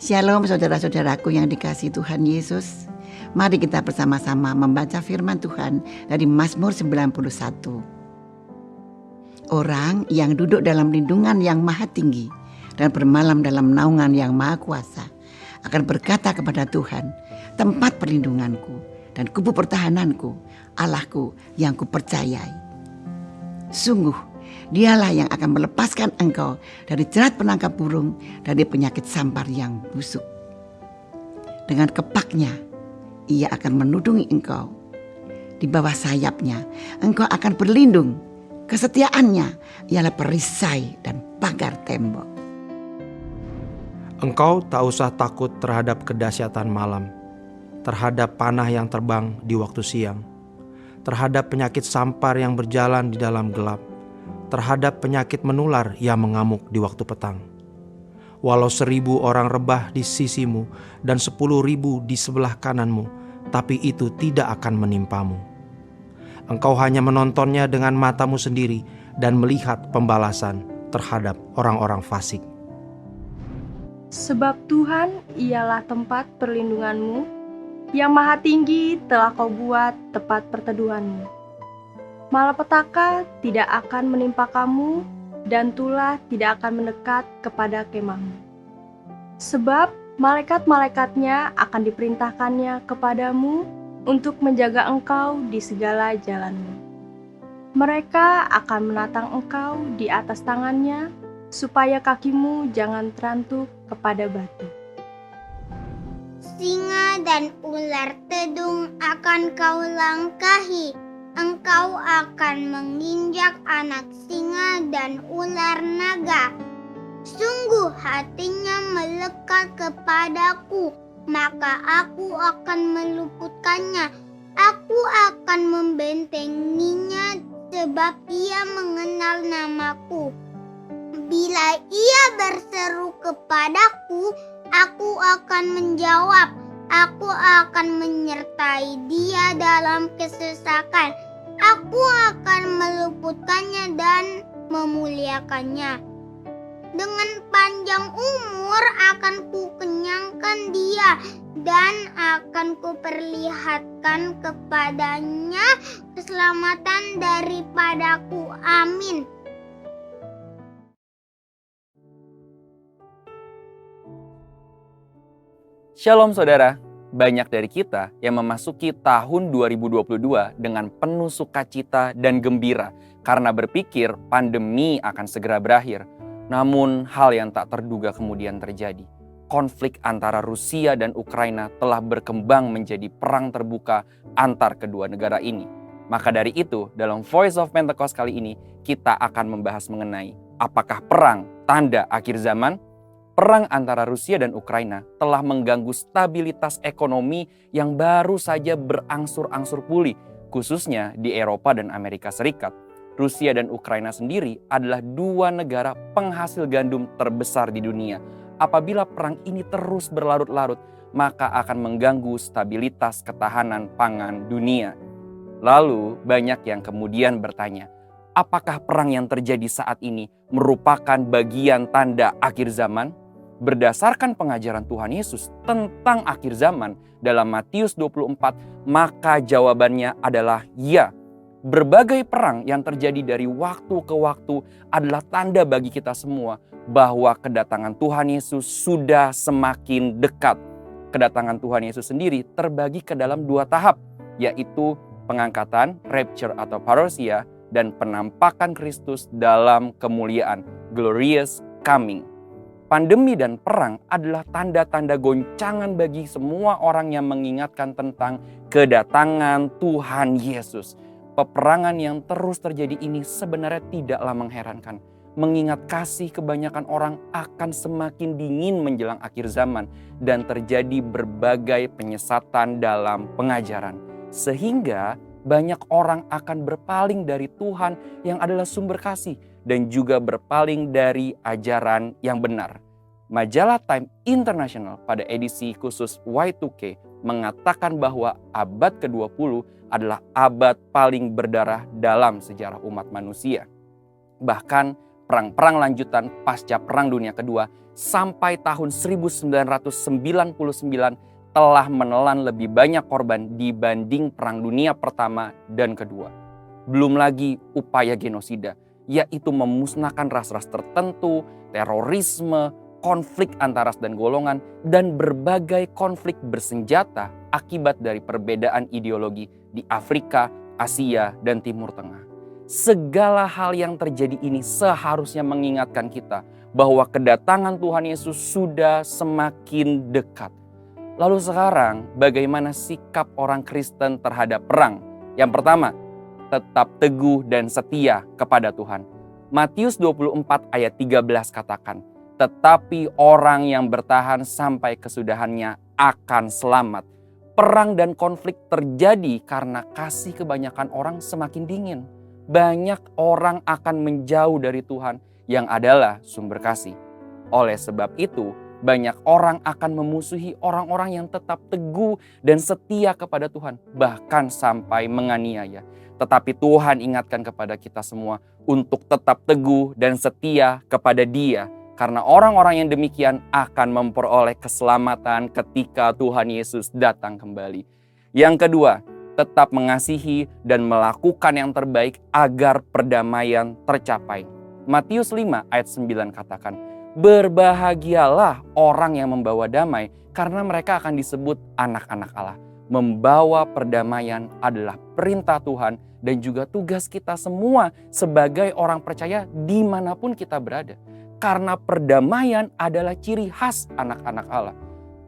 Shalom saudara-saudaraku yang dikasihi Tuhan Yesus. Mari kita bersama-sama membaca firman Tuhan dari Mazmur 91. Orang yang duduk dalam lindungan yang maha tinggi dan bermalam dalam naungan yang maha kuasa akan berkata kepada Tuhan, tempat perlindunganku dan kubu pertahananku, Allahku yang kupercayai. Sungguh Dialah yang akan melepaskan engkau dari jerat penangkap burung, dari penyakit sampar yang busuk. Dengan kepaknya, ia akan menudungi engkau. Di bawah sayapnya, engkau akan berlindung. Kesetiaannya ialah perisai dan pagar tembok. Engkau tak usah takut terhadap kedahsyatan malam, terhadap panah yang terbang di waktu siang, terhadap penyakit sampar yang berjalan di dalam gelap, terhadap penyakit menular yang mengamuk di waktu petang. Walau 1.000 orang rebah di sisimu dan 10.000 di sebelah kananmu, tapi itu tidak akan menimpamu. Engkau hanya menontonnya dengan matamu sendiri dan melihat pembalasan terhadap orang-orang fasik. Sebab Tuhan ialah tempat perlindunganmu, yang maha tinggi telah kau buat tempat perteduhanmu. Malapetaka tidak akan menimpa kamu, dan tulah tidak akan mendekat kepada kemahmu. Sebab malaikat-malaikatnya akan diperintahkannya kepadamu untuk menjaga engkau di segala jalanmu. Mereka akan menatang engkau di atas tangannya, supaya kakimu jangan terantuk kepada batu. Singa dan ular tedung akan kau langkahi. Engkau akan menginjak anak singa dan ular naga. Sungguh hatinya melekat kepadaku, maka aku akan meluputkannya. Aku akan membentenginya sebab ia mengenal namaku. Bila ia berseru kepadaku, aku akan menjawab. Aku akan menyertai dia dalam kesesakan. Aku akan meluputkannya dan memuliakannya. Dengan panjang umur akan kukenyangkan dia dan akan kuperlihatkan kepadanya keselamatan daripadaku. Amin. Shalom saudara, banyak dari kita yang memasuki tahun 2022 dengan penuh sukacita dan gembira karena berpikir pandemi akan segera berakhir. Namun hal yang tak terduga kemudian terjadi. Konflik antara Rusia dan Ukraina telah berkembang menjadi perang terbuka antar kedua negara ini. Maka dari itu, dalam Voice of Pentecost kali ini, kita akan membahas mengenai apakah perang tanda akhir zaman? Perang antara Rusia dan Ukraina telah mengganggu stabilitas ekonomi yang baru saja berangsur-angsur pulih, khususnya di Eropa dan Amerika Serikat. Rusia dan Ukraina sendiri adalah dua negara penghasil gandum terbesar di dunia. Apabila perang ini terus berlarut-larut, maka akan mengganggu stabilitas ketahanan pangan dunia. Lalu banyak yang kemudian bertanya, apakah perang yang terjadi saat ini merupakan bagian tanda akhir zaman? Berdasarkan pengajaran Tuhan Yesus tentang akhir zaman dalam Matius 24, maka jawabannya adalah ya. Berbagai perang yang terjadi dari waktu ke waktu adalah tanda bagi kita semua bahwa kedatangan Tuhan Yesus sudah semakin dekat. Kedatangan Tuhan Yesus sendiri terbagi ke dalam dua tahap, yaitu pengangkatan, rapture atau parousia, dan penampakan Kristus dalam kemuliaan, glorious coming. Pandemi dan perang adalah tanda-tanda goncangan bagi semua orang yang mengingatkan tentang kedatangan Tuhan Yesus. Peperangan yang terus terjadi ini sebenarnya tidaklah mengherankan, mengingat kasih kebanyakan orang akan semakin dingin menjelang akhir zaman dan terjadi berbagai penyesatan dalam pengajaran. Sehingga banyak orang akan berpaling dari Tuhan yang adalah sumber kasih dan juga berpaling dari ajaran yang benar. Majalah Time International pada edisi khusus Y2K mengatakan bahwa abad ke-20 adalah abad paling berdarah dalam sejarah umat manusia. Bahkan perang-perang lanjutan pasca Perang Dunia Kedua sampai tahun 1999 telah menelan lebih banyak korban dibanding Perang Dunia Pertama dan Kedua. Belum lagi upaya genosida, yaitu memusnahkan ras-ras tertentu, terorisme, konflik antar ras dan golongan, dan berbagai konflik bersenjata akibat dari perbedaan ideologi di Afrika, Asia, dan Timur Tengah. Segala hal yang terjadi ini seharusnya mengingatkan kita bahwa kedatangan Tuhan Yesus sudah semakin dekat. Lalu sekarang bagaimana sikap orang Kristen terhadap perang? Yang pertama, tetap teguh dan setia kepada Tuhan. Matius 24 ayat 13 katakan, tetapi orang yang bertahan sampai kesudahannya akan selamat. Perang dan konflik terjadi karena kasih kebanyakan orang semakin dingin. Banyak orang akan menjauh dari Tuhan yang adalah sumber kasih. Oleh sebab itu, banyak orang akan memusuhi orang-orang yang tetap teguh dan setia kepada Tuhan, bahkan sampai menganiaya. Tetapi Tuhan ingatkan kepada kita semua untuk tetap teguh dan setia kepada Dia, karena orang-orang yang demikian akan memperoleh keselamatan ketika Tuhan Yesus datang kembali. Yang kedua, tetap mengasihi dan melakukan yang terbaik agar perdamaian tercapai. Matius 5 ayat 9 katakan, berbahagialah orang yang membawa damai karena mereka akan disebut anak-anak Allah. Membawa perdamaian adalah perintah Tuhan dan juga tugas kita semua sebagai orang percaya dimanapun kita berada. Karena perdamaian adalah ciri khas anak-anak Allah.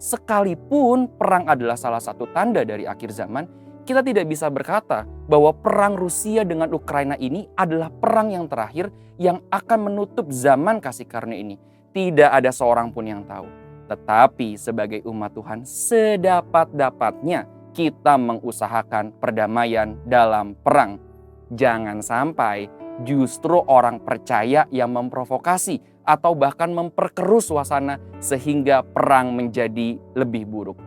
Sekalipun perang adalah salah satu tanda dari akhir zaman, kita tidak bisa berkata bahwa perang Rusia dengan Ukraina ini adalah perang yang terakhir yang akan menutup zaman kasih karunia ini. Tidak ada seorang pun yang tahu. Tetapi sebagai umat Tuhan, sedapat-dapatnya kita mengusahakan perdamaian dalam perang. Jangan sampai justru orang percaya yang memprovokasi atau bahkan memperkeruh suasana sehingga perang menjadi lebih buruk.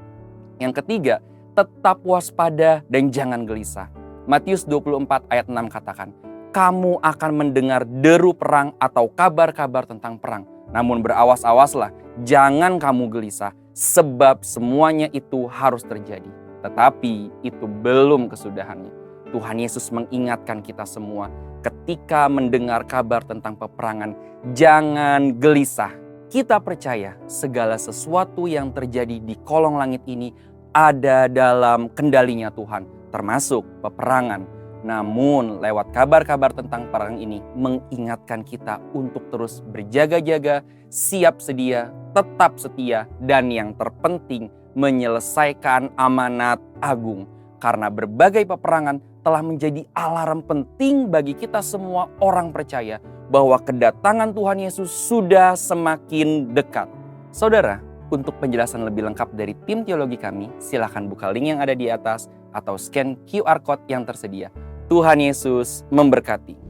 Yang ketiga, tetap waspada dan jangan gelisah. Matius 24 ayat 6 katakan, kamu akan mendengar deru perang atau kabar-kabar tentang perang. Namun berawas-awaslah, jangan kamu gelisah, sebab semuanya itu harus terjadi. Tetapi itu belum kesudahannya. Tuhan Yesus mengingatkan kita semua, ketika mendengar kabar tentang peperangan, jangan gelisah. Kita percaya segala sesuatu yang terjadi di kolong langit ini ada dalam kendalinya Tuhan, termasuk peperangan. Namun lewat kabar-kabar tentang perang ini mengingatkan kita untuk terus berjaga-jaga, siap sedia, tetap setia, dan yang terpenting menyelesaikan amanat agung. Karena berbagai peperangan telah menjadi alarm penting bagi kita semua orang percaya bahwa kedatangan Tuhan Yesus sudah semakin dekat. Saudara, untuk penjelasan lebih lengkap dari tim teologi kami, silakan buka link yang ada di atas atau scan QR Code yang tersedia. Tuhan Yesus memberkati.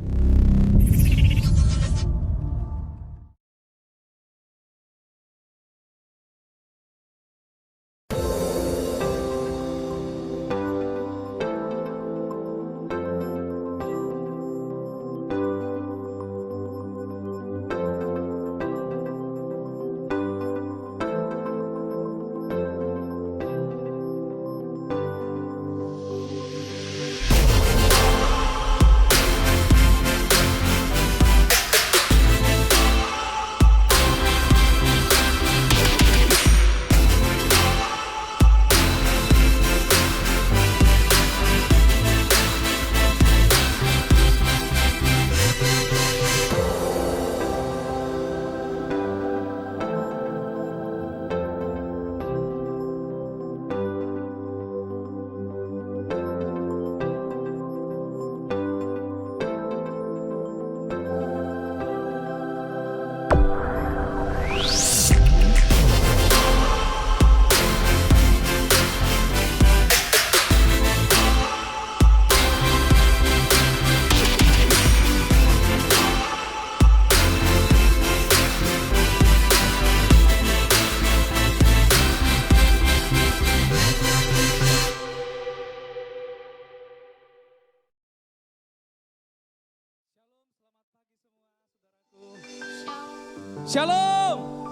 Shalom.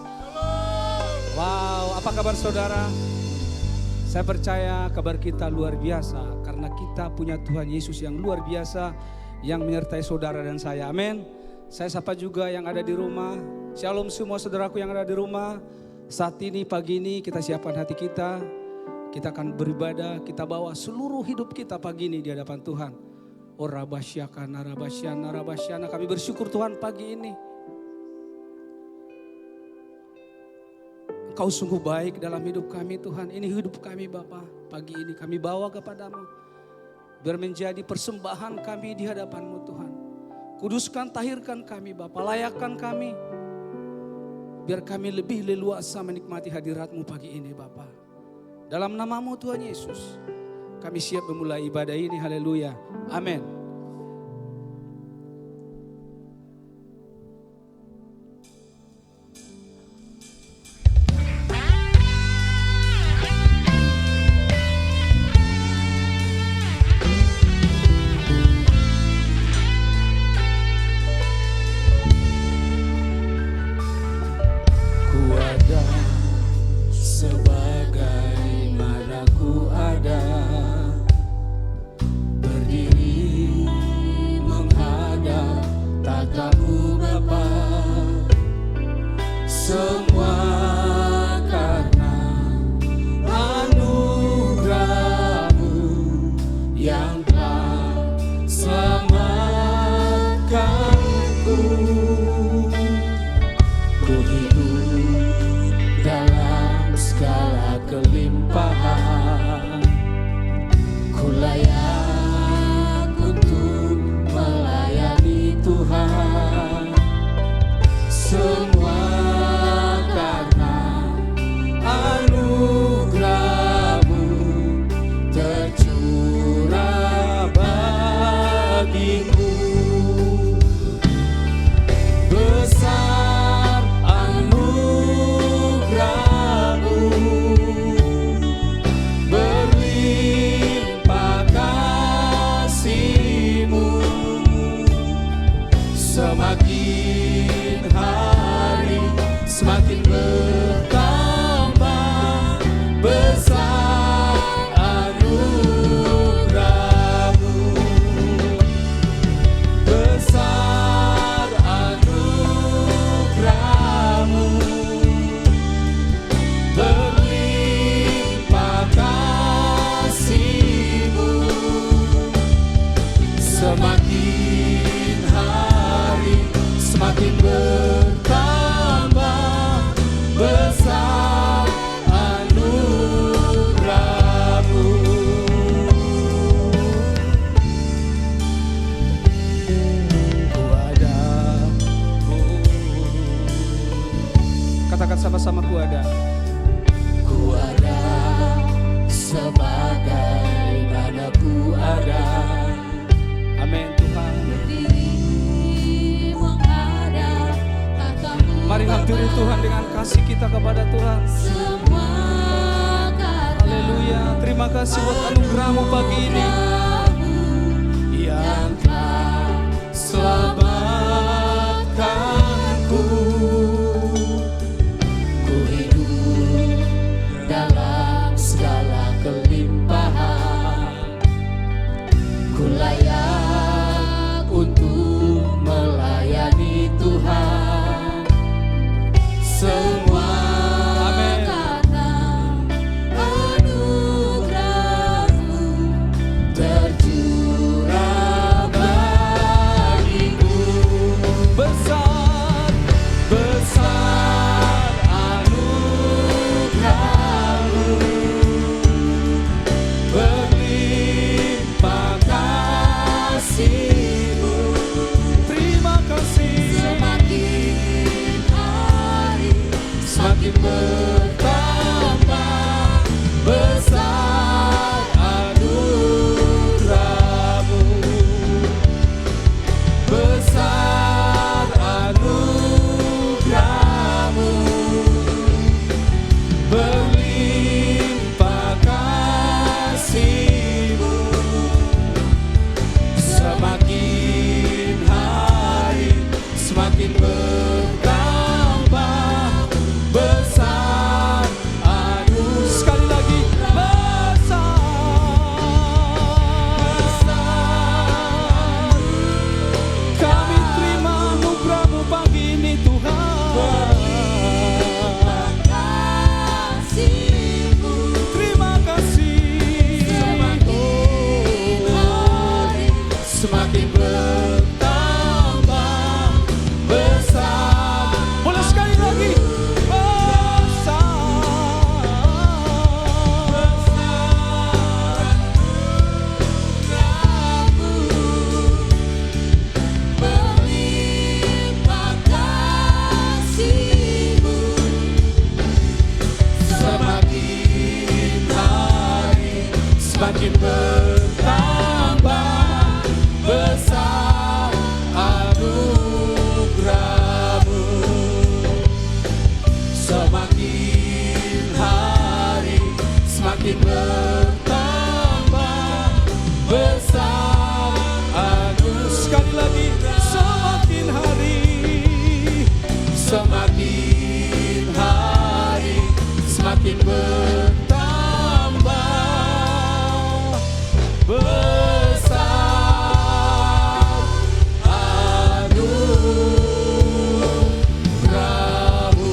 Wow, apa kabar saudara? Saya percaya kabar kita luar biasa karena kita punya Tuhan Yesus yang luar biasa yang menyertai saudara dan saya. Amin. Saya sapa juga yang ada di rumah. Shalom semua saudaraku yang ada di rumah. Saat ini pagi ini kita siapkan hati kita. Kita akan beribadah, kita bawa seluruh hidup kita pagi ini di hadapan Tuhan. Oh rabasyakana, rabasyana, rabasyana. Kami bersyukur Tuhan pagi ini. Engkau sungguh baik dalam hidup kami Tuhan. Ini hidup kami Bapa. Pagi ini kami bawa kepadamu. Biar menjadi persembahan kami di hadapan-Mu Tuhan. Kuduskan, tahirkan kami Bapa. Layakkan kami. Biar kami lebih leluasa menikmati hadirat-Mu pagi ini Bapa. Dalam nama-Mu Tuhan Yesus. Kami siap memulai ibadah ini. Haleluya. Amin. Sama-sama ku ada. Ku ada sebagaimana ku ada. Amin Tuhan. Mari hampiri Tuhan dengan kasih kita kepada Tuhan. Haleluya. Terima kasih buat anugerah-Mu pagi ini yang telah selamatkanku. Dalam segala kelimpahan, ku layak untuk melayani Tuhan. Semua karena anugerah-Mu tercurah bagiku. Besar, besar anugerah-Mu, berlimpah kasih-Mu. Terima kasih. Semakin hari semakin bertambah besar anugerah-Mu, besar anugerah-Mu, berlimpah kasih-Mu. Semakin hari semakin bertambah makin bertambah besar anugerah-Mu.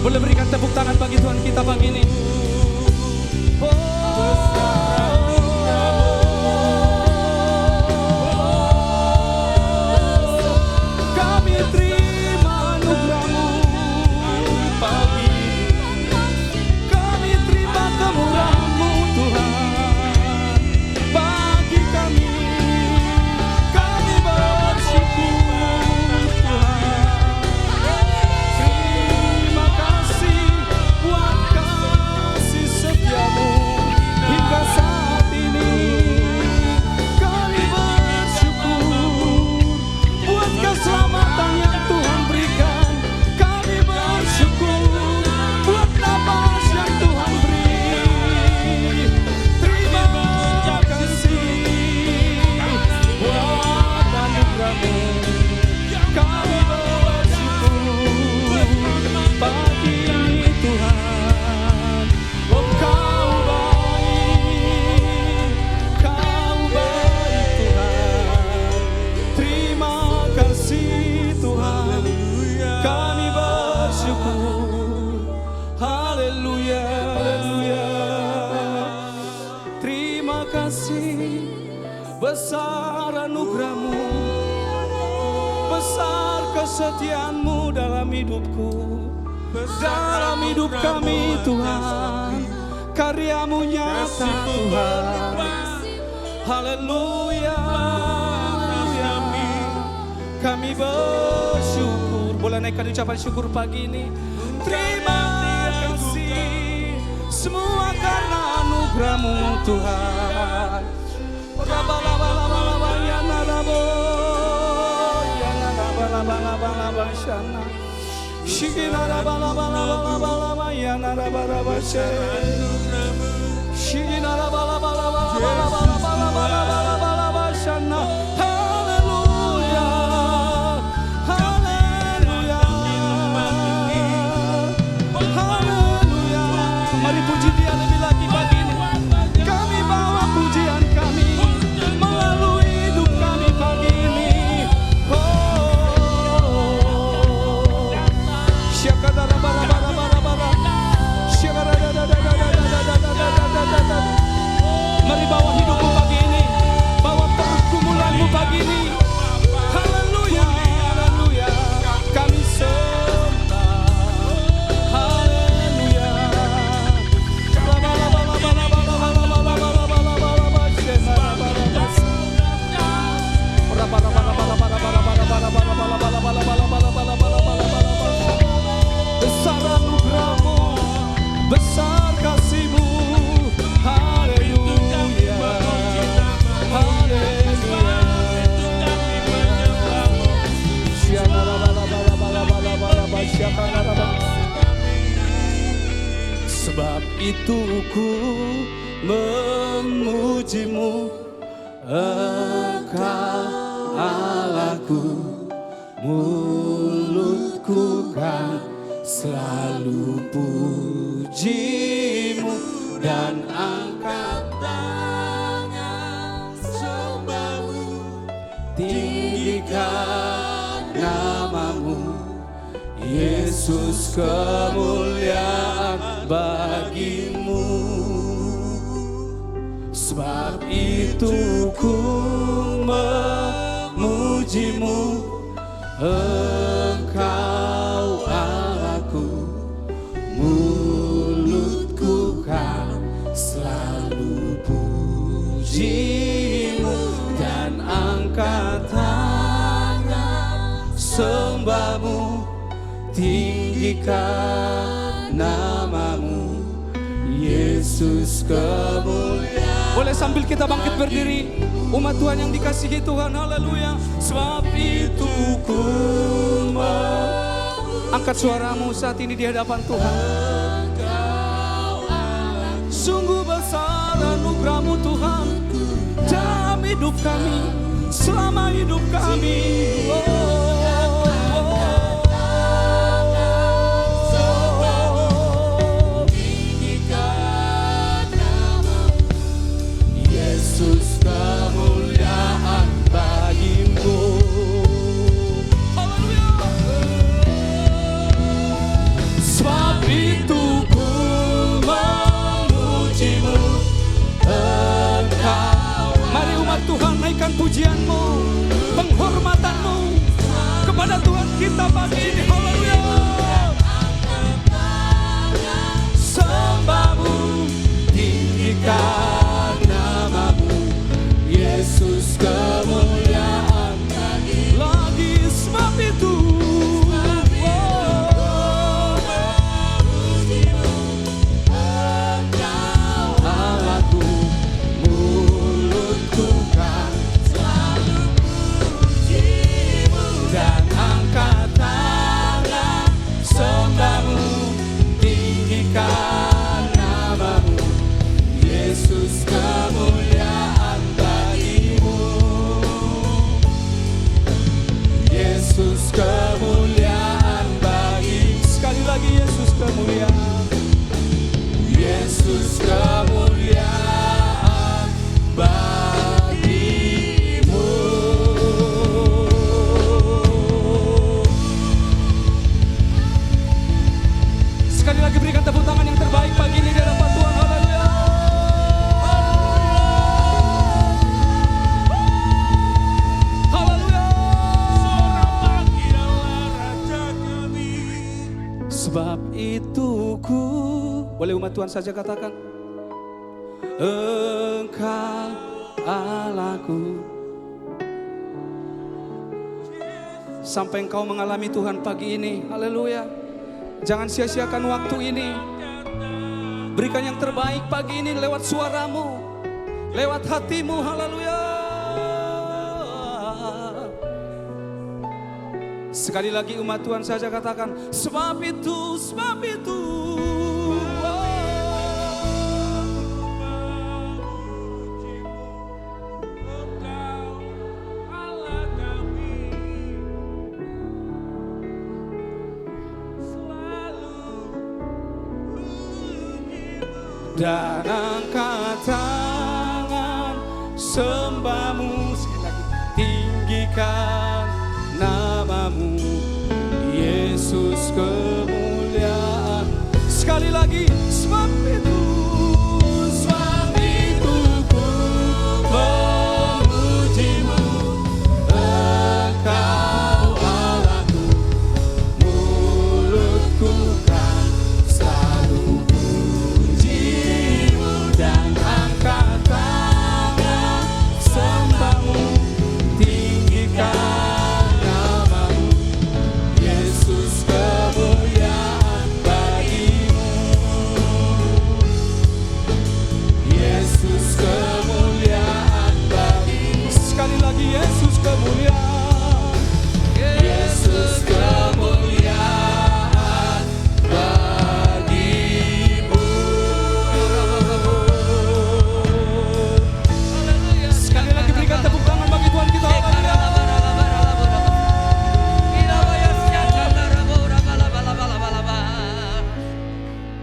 Boleh berikan tepuk tangan bagi Tuhan kita pagi ini. Kami terima anugerah-Mu pagi ini. Kami terima kemurahan-Mu Tuhan bagi kami. Kami bersyukur Tuhan. Terima kasih buat kasih setia-Mu hingga saat ini. Kami bersyukur buat keselamatan yang Tuhan berikan. Kami bersyukur buat nafas yang Tuhan beri. Terima kasih buat anugerah-Mu. Kami bersyukur pagi ini Tuhan. Oh Kau baik, Kau baik Tuhan. Terima kasih Tuhan. Kami bersyukur. Haleluya, haleluya. Terima kasih besar anugerah-Mu, besar kesetiaan-Mu dalam hidupku, dalam hidup kami Tuhan. Karya-Mu nyata Tuhan. Haleluya, haleluya. Kami bersyukur. Boleh naikkan ucapan syukur pagi ini. Terima kasih semua karena anugerah-Mu Tuhan. Rabalaba ya narabo, ya naraba shana. Shigina rabalaba ya naraba she. Shigina rabalaba shana. Haleluya, haleluya, haleluya. Mari puji Dia lebih lagi pagi ini. Kami bawa pujian kami melalui hidup kami pagi ini. Oh, syakadara-bara-bara-bara-bara. Syakadara-da-da-da-da-da-da-da-da-da-da-da. Mari bawa hidupmu pagi ini, bawa pergumulanmu pagi ini. Haleluya, haleluya. Kami sembah. Haleluya. Besar anugerah-Mu, besar kasih-Mu. Haleluya, haleluya. Sebab itu ku memuji-Mu, Engkau Allahku. Mulutku kan selalu puji-Mu dan angkat tangan sembah-Mu. Tinggikan nama-Mu, Yesus, kemuliaan bagi-Mu. Sebab itu ku memuji-Mu, Engkau Allahku. Mulutku kan selalu puji-Mu dan angkat tangan sembah-Mu. Tinggikan nama-Mu, Yesus, kemuliaan. Boleh sambil kita bangkit berdiri, umat Tuhan yang dikasihi Tuhan. Haleluya. Sebab itu ku angkat suaramu saat ini di hadapan Tuhan. Sungguh besar anugerah-Mu Tuhan dalam hidup kami, selama hidup kami. naikkan pujianmu, penghormatanmu kepada Tuhan kita pagi ini. Haleluya. Sembahmu, tinggikan namamu, Yesus, kemuliaan lagi sebab itu. Kemuliaan bagi, sekali lagi Yesus kemuliaan, Yesus kemuliaan bagimu. Sekali lagi berikan tepuk tangan yang terbaik pagi ini di hadapan Tuhan. Haleluya. Sebab itu ku, boleh umat Tuhan saja katakan, Engkau Allahku. Sampai engkau mengalami Tuhan pagi ini, haleluya. Jangan sia-siakan waktu ini. Berikan yang terbaik pagi ini lewat suaramu, lewat hatimu, haleluya. Sekali lagi umat Tuhan saja katakan, sebab itu, sebab itu. Dan angkat tangan sembahmu, sekali lagi tinggikan namamu, Yesus kemuliaan. Sekali lagi, sebab itu ku memujimu, Engkau Allahku, mulutku kan selalu pujimu. Dan angkat tangan sembahmu, tinggikan Yesus kemuliaan, Yesus kemuliaan bagimu. Sekali lagi berikan tepuk tangan bagi Tuhan kita.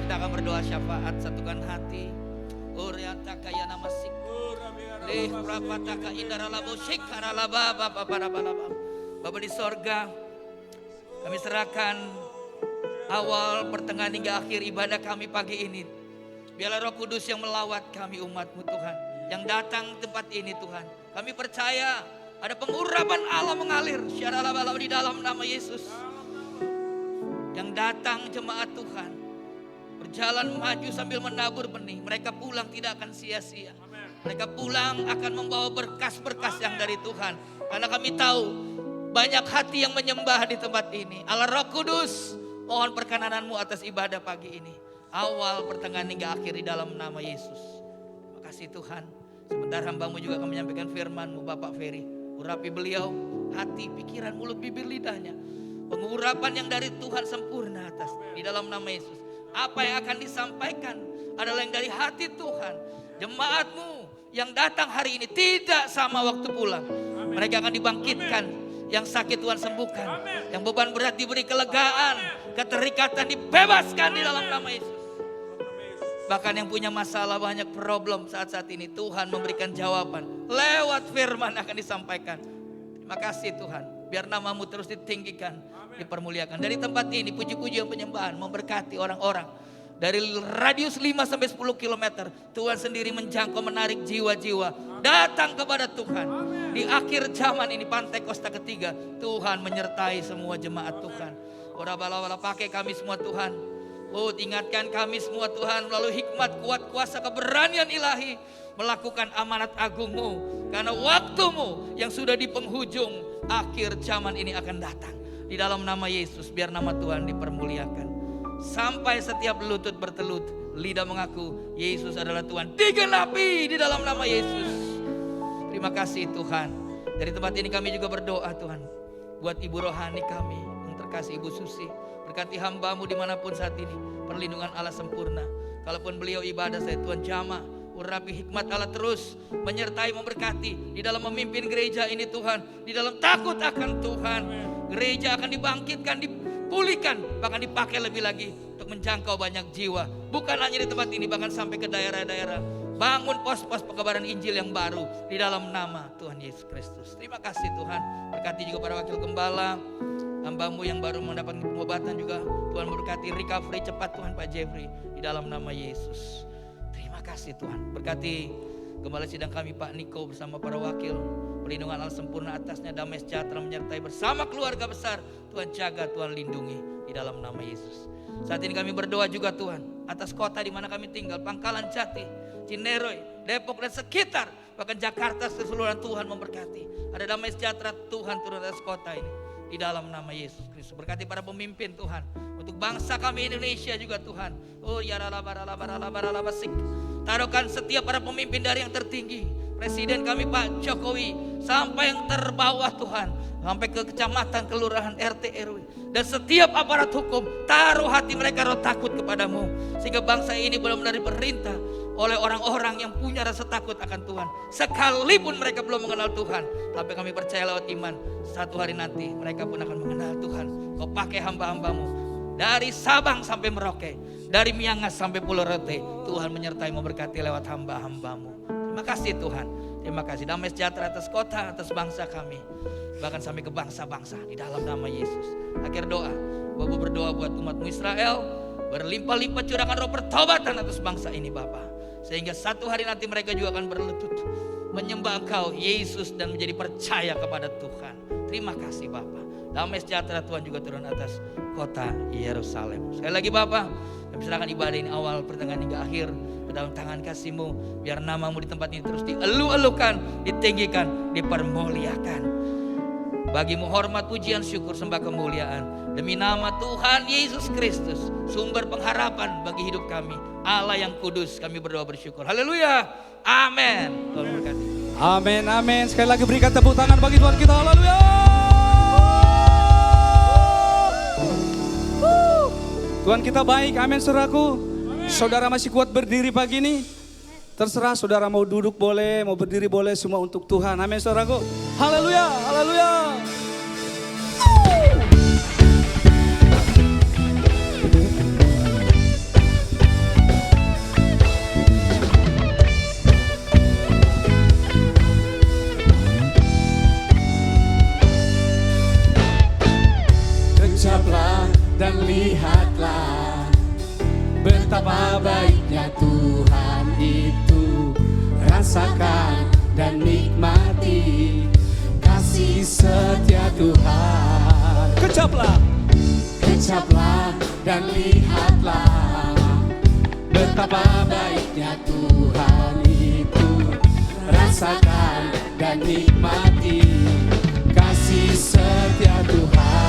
Kita akan berdoa syafaat, satukan hati. Bapa di sorga, kami serahkan awal, pertengahan hingga akhir ibadah kami pagi ini. Biarlah Roh Kudus yang melawat kami umat-Mu Tuhan, yang datang tempat ini Tuhan. Kami percaya ada pengurapan Allah mengalir di dalam nama Yesus. Yang datang jemaat Tuhan berjalan maju sambil menabur benih, mereka pulang tidak akan sia-sia. Mereka pulang akan membawa berkas-berkas yang dari Tuhan. Karena kami tahu banyak hati yang menyembah di tempat ini. Allah Roh Kudus, mohon perkenanan-Mu atas ibadah pagi ini. Awal, pertengahan hingga akhir di dalam nama Yesus. Terima kasih Tuhan. Sebentar hamba-Mu juga akan menyampaikan firman-Mu, Bapak Ferry. Urapi beliau, hati, pikiran, mulut, bibir, lidahnya. Pengurapan yang dari Tuhan sempurna atas di dalam nama Yesus. Apa yang akan disampaikan adalah yang dari hati Tuhan. Jemaat-Mu yang datang hari ini tidak sama waktu pulang. Mereka akan dibangkitkan. Yang sakit Tuhan sembuhkan. Yang beban berat diberi kelegaan. Keterikatan dibebaskan di dalam nama Yesus. Bahkan yang punya masalah, banyak problem saat-saat ini, Tuhan memberikan jawaban. Lewat firman akan disampaikan. Terima kasih Tuhan. Biar nama-Mu terus ditinggikan, dipermuliakan. Dari tempat ini puji-pujian penyembahan memberkati orang-orang Dari radius 5 sampai 10 km, Tuhan sendiri menjangkau, menarik jiwa-jiwa datang kepada Tuhan. Di akhir zaman ini, Pantai Kosta ketiga, Tuhan menyertai semua jemaat Tuhan. Ora bala-bala pakai kami semua Tuhan. Oh, ingatkan kami semua Tuhan melalui hikmat, kuat, kuasa, keberanian ilahi melakukan amanat agung-Mu. Karena waktu-Mu yang sudah di penghujung, akhir zaman ini akan datang. Di dalam nama Yesus, biar nama Tuhan dipermuliakan. Sampai setiap lutut bertelut, lidah mengaku Yesus adalah Tuhan. Digenapi di dalam nama Yesus. Terima kasih Tuhan. Dari tempat ini kami juga berdoa Tuhan, buat ibu rohani kami yang terkasih, Ibu Susi. Berkati hamba-Mu dimanapun saat ini, perlindungan Allah sempurna. Kalaupun beliau ibadah, saya Tuhan jamah, urapi hikmat Allah terus menyertai, memberkati di dalam memimpin gereja ini Tuhan. Di dalam takut akan Tuhan, gereja akan dibangkitkan, dipulihkan, bahkan dipakai lebih lagi untuk menjangkau banyak jiwa. Bukan hanya di tempat ini, bahkan sampai ke daerah-daerah. Bangun pos-pos pengabaran Injil yang baru di dalam nama Tuhan Yesus Kristus. Terima kasih Tuhan. Berkati juga para wakil gembala, hamba-Mu yang baru mendapat pengobatan juga. Tuhan berkati recovery cepat Tuhan Pak Jeffrey di dalam nama Yesus. Terima kasih Tuhan. Berkati gembala sidang kami Pak Niko bersama para wakil. Perlindungan Allah sempurna atasnya, damai sejahtera menyertai bersama keluarga besar. Tuhan jaga, Tuhan lindungi di dalam nama Yesus. Saat ini kami berdoa juga Tuhan atas kota di mana kami tinggal, Pangkalan Jati, Cineroy, Depok dan sekitar, bahkan Jakarta keseluruhan. Tuhan memberkati. Ada damai sejahtera Tuhan turun atas kota ini di dalam nama Yesus Kristus. Berkati para pemimpin Tuhan, untuk bangsa kami Indonesia juga Tuhan. Oh ya basik. Taruhkan setiap para pemimpin dari yang tertinggi, Presiden kami Pak Jokowi, sampai yang terbawah Tuhan, sampai ke kecamatan, kelurahan, RT, RW, dan setiap aparat hukum. Taruh hati mereka roh takut kepadamu, sehingga bangsa ini benar-benar diperintah oleh orang-orang yang punya rasa takut akan Tuhan. Sekalipun mereka belum mengenal Tuhan, tapi kami percaya lewat iman, satu hari nanti mereka pun akan mengenal Tuhan. Kau pakai hamba-hamba-Mu dari Sabang sampai Merauke, dari Miangas sampai Pulau Rote. Tuhan menyertai, memberkati lewat hamba-hamba-Mu. Terima kasih Tuhan. Terima kasih. Damai sejahtera atas kota, atas bangsa kami, bahkan sampai ke bangsa-bangsa di dalam nama Yesus. Akhir doa, Bapak berdoa buat umat-Mu Israel, berlimpah-limpah curahkan roh pertobatan atas bangsa ini Bapa, sehingga satu hari nanti mereka juga akan berlutut menyembah Engkau Yesus dan menjadi percaya kepada Tuhan. Terima kasih Bapa. Damai sejahtera Tuhan juga turun atas kota Yerusalem. Sekali lagi Bapa, kami serahkan ibadah ini awal, pertengahan hingga akhir ke dalam tangan kasih-Mu. Biar nama-Mu di tempat ini terus dielu-elukan, ditinggikan, dipermuliakan. Bagi-Mu hormat, pujian, syukur, sembah, kemuliaan. Demi nama Tuhan Yesus Kristus, sumber pengharapan bagi hidup kami, Allah yang kudus, kami berdoa bersyukur. Haleluya. Amin. Tuhan berkati. Amin, amin. Sekali lagi berikan tepuk tangan bagi Tuhan kita. Haleluya. Tuhan kita baik, amin saudaraku. Saudara masih kuat berdiri pagi ini? Terserah saudara mau duduk boleh, mau berdiri boleh, semua untuk Tuhan. Amin saudaraku. Haleluya, haleluya. Kecaplah dan lihatlah betapa baiknya Tuhan itu. Rasakan dan nikmati kasih setia Tuhan. Kecaplah, kecaplah dan lihatlah betapa baiknya Tuhan itu. Rasakan dan nikmati kasih setia Tuhan.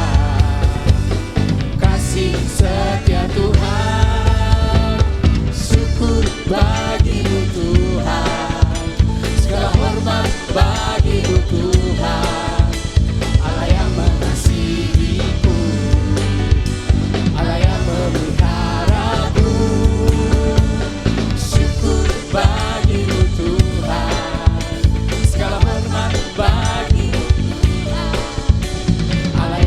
Kasih setia Tuhan, syukur bagi-Mu Tuhan, segala hormat bagi-Mu Tuhan. Allah yang mengasihiku, Allah yang memeliharaku, syukur bagi-Mu Tuhan, segala hormat bagi-Mu Tuhan. Allah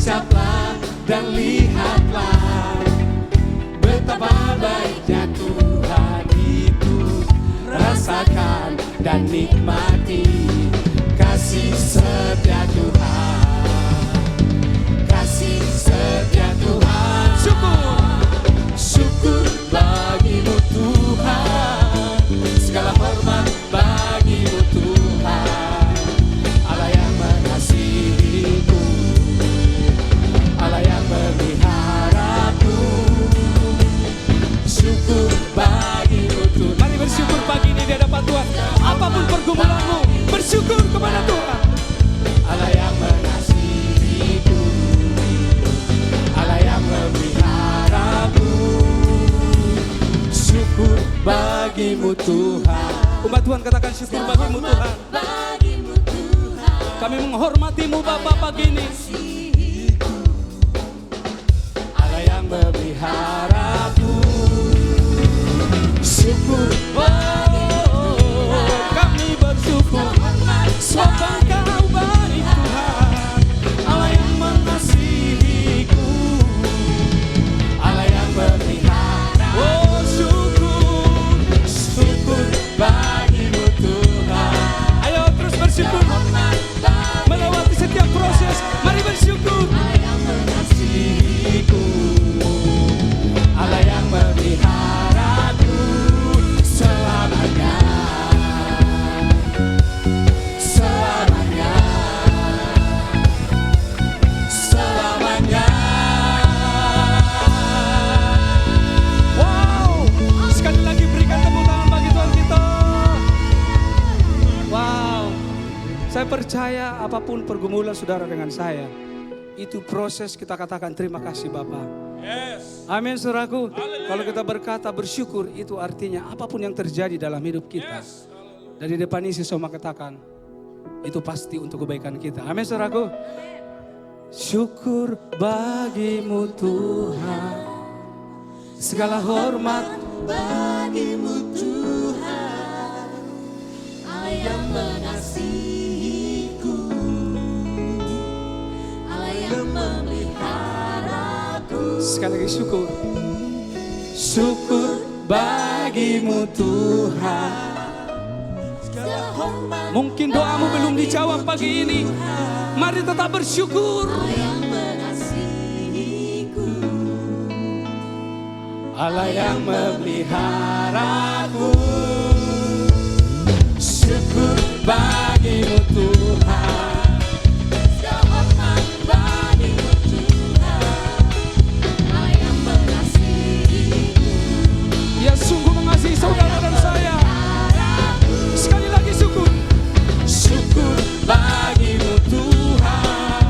ucaplah dan lihatlah betapa baiknya Tuhan itu. Rasakan dan nikmati kasih setia Tuhan, kasih setia Tuhan. Syukur bagimu Tuhan, segala hormat bagimu Tuhan. Allah yang mengasihiku, Allah yang memeliharaku. Syukur bagimu Tuhan. Mari bersyukur pagi ini di hadapan Tuhan. Apapun pergumulanmu, bersyukur kepada Tuhan. Allah yang mengasihiku, Allah yang memeliharaku. Syukur bagimu Tuhan. Umat Tuhan katakan syukur bagimu Tuhan. Kami menghormatimu Bapa pagi ini. Allah yang memeliharaku. Syukur Kami bersyukur sebab Engkau baik Tuhan. Allah yang mengasihiku, Allah yang memelihara. Oh syukur. Syukur bagimu Tuhan. Ayo terus bersyukur. Melewati setiap proses, mari bersyukur. Allah yang mengasihiku, Allah yang memeliharaku selamanya, selamanya, selamanya. Wow, sekali lagi berikan tepuk tangan bagi Tuhan kita. Wow, saya percaya apapun pergumulan saudara dengan saya, itu proses kita katakan terima kasih Bapa. Amin saudaraku. Kalau kita berkata bersyukur, itu artinya apapun yang terjadi dalam hidup kita, dari depan ini semua katakan itu pasti untuk kebaikan kita. Amin saudaraku. Syukur bagimu Tuhan, segala hormat Bagimu Tuhan, Allah yang mengasihiku, Allah yang memeliharaku. sekali lagi syukur. Syukur bagimu Tuhan, segala hormat Mungkin doamu belum dijawab pagi ini, mari tetap bersyukur. yang mengasihiku, Allah yang memeliharaku. Syukur bagimu Tuhan, segala hormat bagimu Tuhan, Allah yang mengasihiku. Dia sungguh mengasihi saudara dan saya. Sekali lagi syukur. Syukur bagimu Tuhan,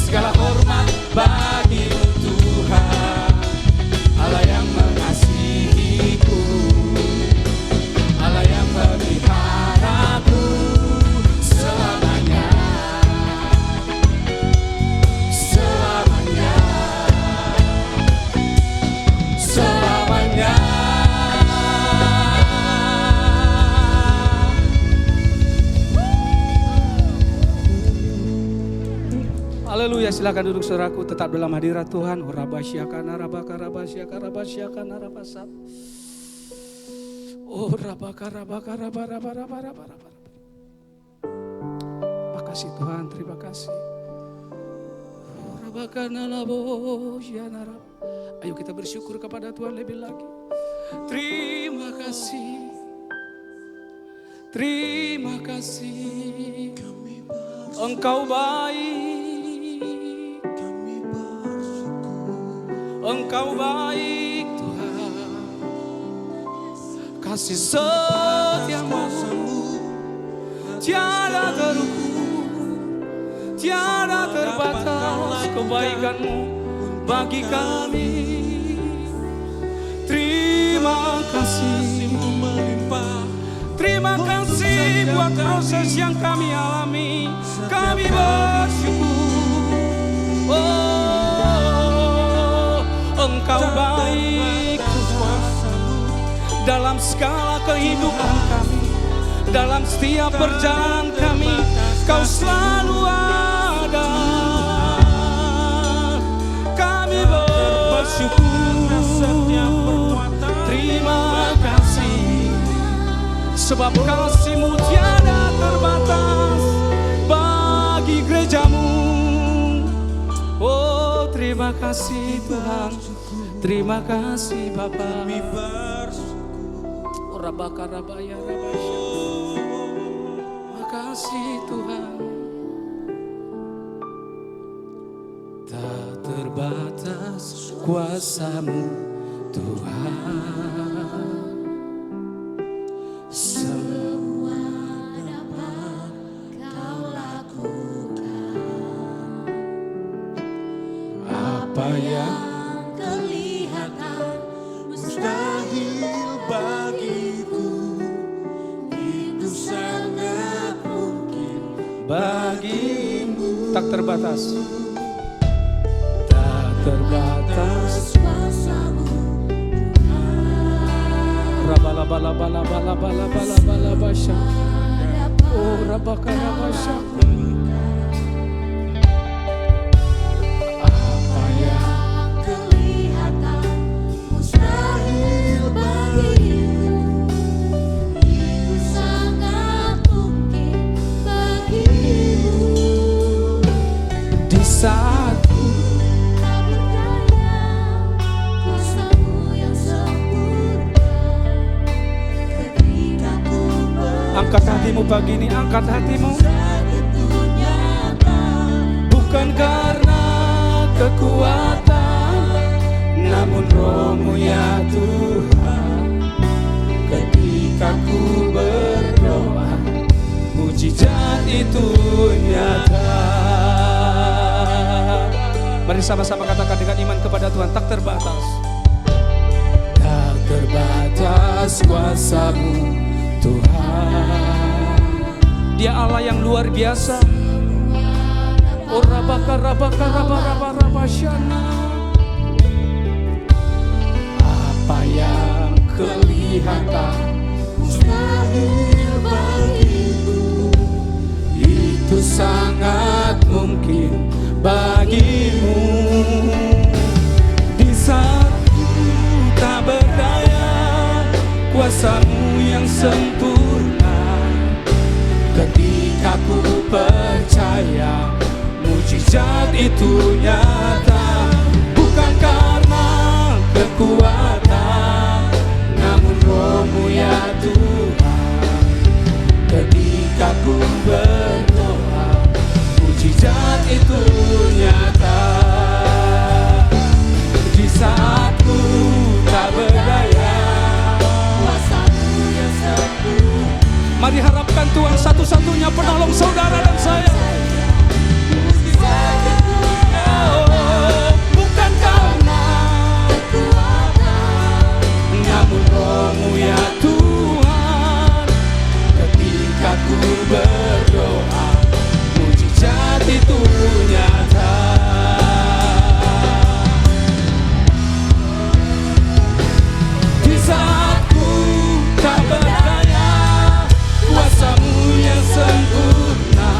segala hormat bagimu Tuhan, Allah yang mengasihiku, Allah yang memeliharaku selamanya, selamanya, selamanya. Haleluya, silakan duduk saudaraku, tetap dalam hadirat Tuhan. Rabasyakana rabaka rabasyaka rabasyakana rabasat. Oh rabaka rabaka raba. Makasih Tuhan, terima kasih. Oh, rabakana labosyana rab. Ayo kita bersyukur kepada Tuhan lebih lagi. Terima kasih. Terima kasih. Engkau baik. Engkau baik Tuhan, kasih setiamu tiada terukur, tiada terbatas kebaikanmu bagi kami. Terima kasih, terima kasih buat proses yang kami alami. Kami bersyukur. Oh, Engkau baik Tuhan dalam segala kehidupan kami, dalam setiap perjalanan kami, Kau selalu ada. Sebab kasih-Mu tiada terbatas bagi gereja-Mu. Oh, terima kasih Tuhan, terima kasih Bapa. Oh, Rabakarabaya Rabasya. Terima kasih Tuhan. Tak terbatas kuasa-Mu Tuhan. Semua dapat Kau lakukan. Apa yang kelihatan mustahil bagiku, itu sangat mungkin bagimu. Tak terbatas, tak terbatas kuasa-Mu. Rabalabalabalabalabalabalabasya. Oh, Rabakarabasya. Apa yang kelihatan mustahil bagimu, itu sangat mungkin bagimu. Di saat tak berdaya, kuasa-Mu yang sempurna. Angkat hatimu pagi ini, angkat hatimu. Bukan karena kekuatan, namun Roh-Mu ya Tuhan. Ketika ku berdoa, mujizat itu nyata. Mari sama-sama katakan dengan iman kepada Tuhan, tak terbatas. Tak terbatas kuasa-Mu Tuhan. Dia Allah yang luar biasa. Oh, Rabakarabasyana. Apa yang kelihatan mustahil bagimu, itu sangat mungkin bagimu. Di saat ku tak berdaya, kuasa-Mu yang sempurna. Ketika ku percaya, mujizat itu nyata. Bukan karena kekuatan, namun Roh-Mu ya Tuhan. Ketika ku berdoa, mujizat itu nyata. Di saat ku tak berdaya, mari harapkan Tuhan satu-satunya penolong saudara dan saya. Oh, bukan karena kekuatan, namun Roh-Mu ya Tuhan. Ketika ku berdoa, mujizat itu nyata. Di saat ku tak berdaya, kuasa-Mu yang sempurna.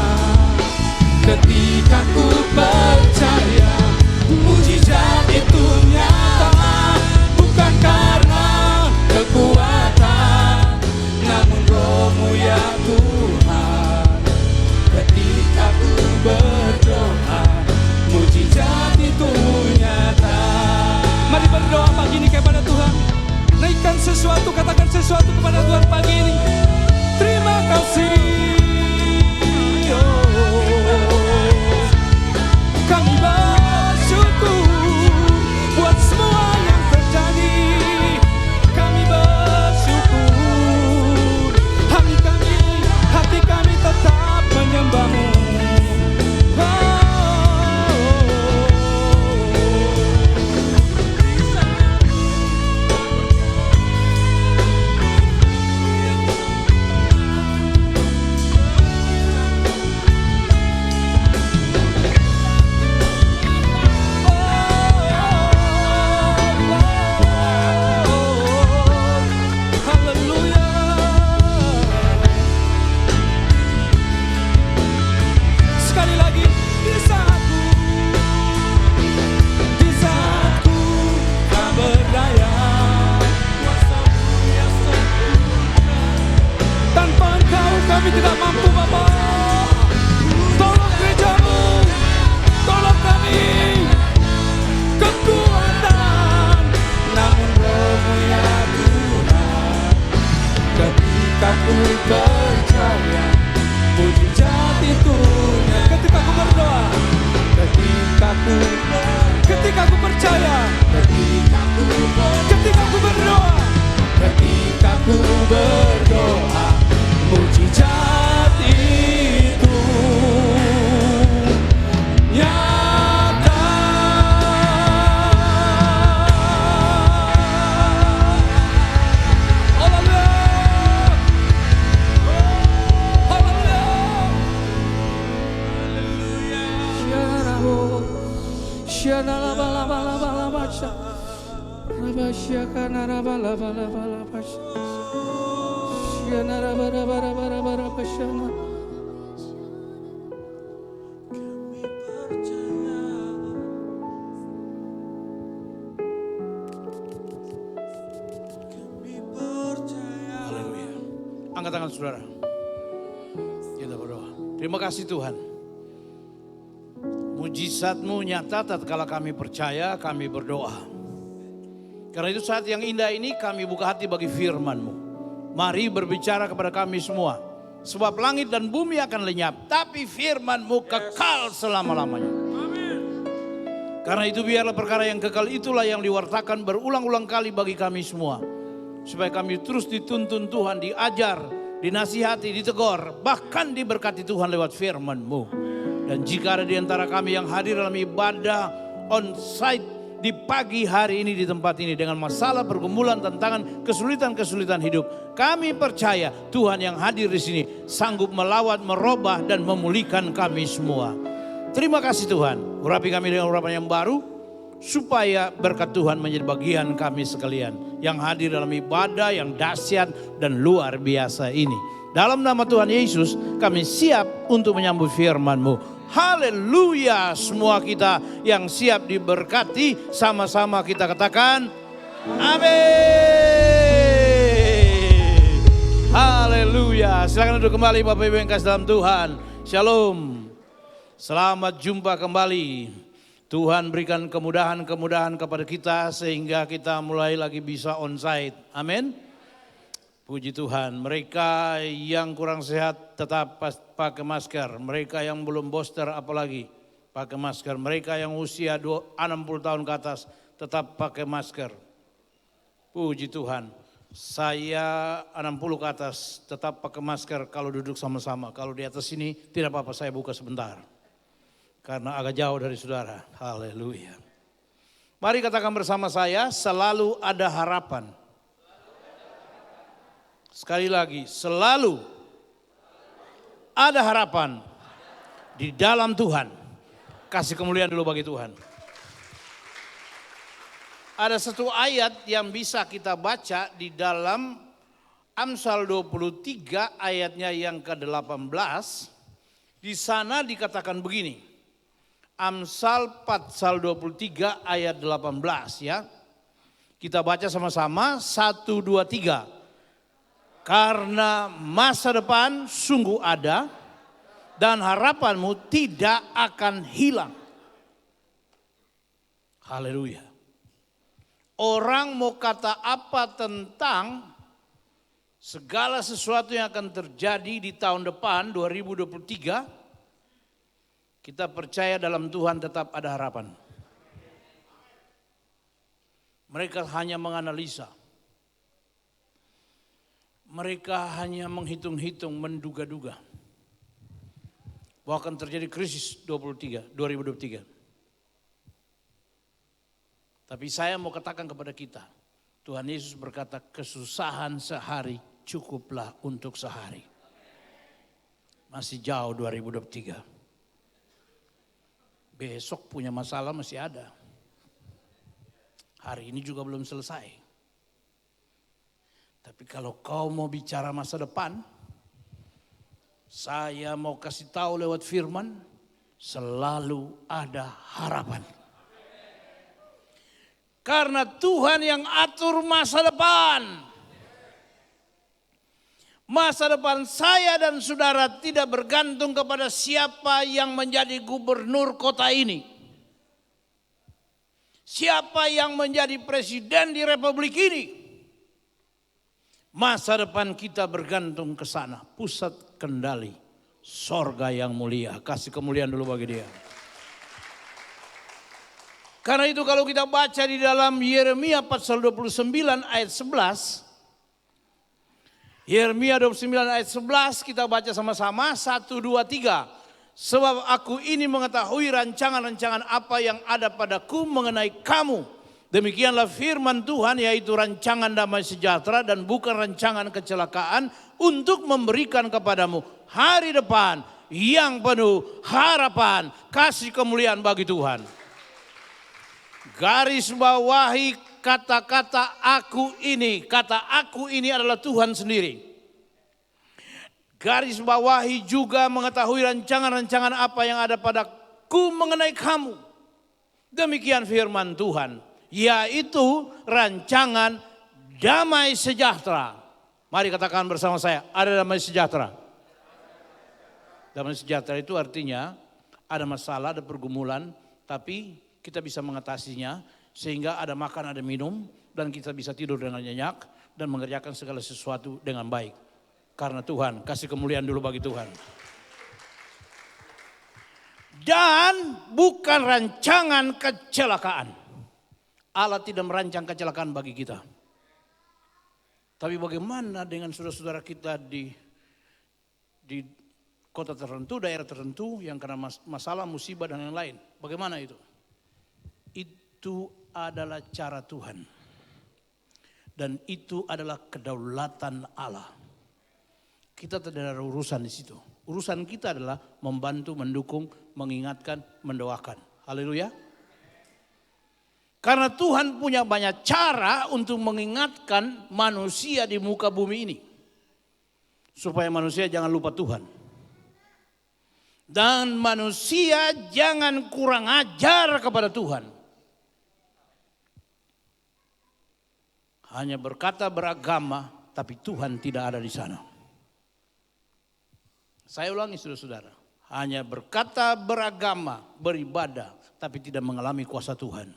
Kami tidak mampu Bapa. Tolong gerejamu, tolong kami. Kekuatan, namun Roh-Mu ya Tuhan. Ketika ku percaya, mujizat itu. Ketika ku berdoa, ketika ku percaya, ketika ku berdoa, mujizat itu nyata. Haleluya. Angkat tangan saudara. Kita berdoa. Terima kasih Tuhan. Mujizat-Mu nyata tatkala kami percaya, kami berdoa. Karena itu saat yang indah ini kami buka hati bagi firman-Mu. Mari berbicara kepada kami semua. Sebab langit dan bumi akan lenyap, tapi firman-Mu kekal selama-lamanya. Karena itu biarlah perkara yang kekal itulah yang diwartakan berulang-ulang kali bagi kami semua. Supaya kami terus dituntun Tuhan, diajar, dinasihati, ditegur, bahkan diberkati Tuhan lewat firman-Mu. Dan jika ada di antara kami yang hadir dalam ibadah on-site di pagi hari ini di tempat ini dengan masalah, pergumulan, tantangan, kesulitan-kesulitan hidup, kami percaya Tuhan yang hadir di sini sanggup melawat, merubah dan memulihkan kami semua. Terima kasih Tuhan, urapi kami dengan urapan yang baru supaya berkat Tuhan menjadi bagian kami sekalian yang hadir dalam ibadah yang dahsyat dan luar biasa ini. Dalam nama Tuhan Yesus kami siap untuk menyambut firman-Mu. Haleluya, semua kita yang siap diberkati sama-sama kita katakan amin. Haleluya. Silakan duduk kembali Bapak Ibu yang kasih dalam Tuhan. Shalom. Selamat jumpa kembali. Tuhan berikan kemudahan-kemudahan kepada kita sehingga kita mulai lagi bisa onsite. Amin. Puji Tuhan, mereka yang kurang sehat tetap pakai masker. Mereka yang belum booster apalagi pakai masker. Mereka yang usia 60 tahun ke atas tetap pakai masker. Puji Tuhan, saya 60 ke atas tetap pakai masker kalau duduk sama-sama. Kalau di atas ini tidak apa-apa, saya buka sebentar. Karena agak jauh dari saudara. Haleluya. Mari katakan bersama saya, selalu ada harapan. Sekali lagi, selalu ada harapan di dalam Tuhan. Kasih kemuliaan dulu bagi Tuhan. Ada satu ayat yang bisa kita baca di dalam Amsal 23 ayatnya yang ke-18. Di sana dikatakan begini. Amsal pasal 23 ayat 18 ya. Kita baca sama-sama 1, 2, 3. Karena masa depan sungguh ada dan harapanmu tidak akan hilang. Haleluya. Orang mau kata apa tentang segala sesuatu yang akan terjadi di tahun depan 2023, kita percaya dalam Tuhan tetap ada harapan. Mereka hanya menganalisa. Mereka hanya menghitung-hitung, menduga-duga bahwa akan terjadi krisis 2023. Tapi saya mau katakan kepada kita, Tuhan Yesus berkata, kesusahan sehari cukuplah untuk sehari. Masih jauh 2023. Besok punya masalah masih ada. Hari ini juga belum selesai. Tapi kalau kau mau bicara masa depan, saya mau kasih tahu lewat firman, selalu ada harapan. Karena Tuhan yang atur masa depan. Masa depan saya dan saudara tidak bergantung kepada siapa yang menjadi gubernur kota ini. Siapa yang menjadi presiden di republik ini. Masa depan kita bergantung ke sana. Pusat kendali sorga yang mulia. Kasih kemuliaan dulu bagi dia. Karena itu kalau kita baca di dalam Yeremia pasal 29 ayat 11. Yeremia 29 ayat 11 kita baca sama-sama 1, 2, 3. Sebab aku ini mengetahui rancangan-rancangan apa yang ada padaku mengenai kamu. Demikianlah firman Tuhan, yaitu rancangan damai sejahtera dan bukan rancangan kecelakaan, untuk memberikan kepadamu hari depan yang penuh harapan. Kasih kemuliaan bagi Tuhan. Garis bawahi kata-kata aku ini. Kata aku ini adalah Tuhan sendiri. Garis bawahi juga mengetahui rancangan-rancangan apa yang ada padaku mengenai kamu. Demikian firman Tuhan, yaitu rancangan damai sejahtera. Mari katakan bersama saya, ada damai sejahtera. Damai sejahtera itu artinya ada masalah, ada pergumulan, tapi kita bisa mengatasinya sehingga ada makan, ada minum, dan kita bisa tidur dengan nyenyak dan mengerjakan segala sesuatu dengan baik. Karena Tuhan, kasih kemuliaan dulu bagi Tuhan. Dan bukan rancangan kecelakaan. Allah tidak merancang kecelakaan bagi kita. Tapi bagaimana dengan saudara-saudara kita di kota tertentu, daerah tertentu yang kena masalah, musibah dan yang lain. Bagaimana itu? Itu adalah cara Tuhan. Dan itu adalah kedaulatan Allah. Kita tidak ada urusan di situ. Urusan kita adalah membantu, mendukung, mengingatkan, mendoakan. Haleluya. Karena Tuhan punya banyak cara untuk mengingatkan manusia di muka bumi ini. Supaya manusia jangan lupa Tuhan. Dan manusia jangan kurang ajar kepada Tuhan. Hanya berkata beragama, tapi Tuhan tidak ada di sana. Saya ulangi saudara-saudara. Hanya berkata beragama, beribadah, tapi tidak mengalami kuasa Tuhan.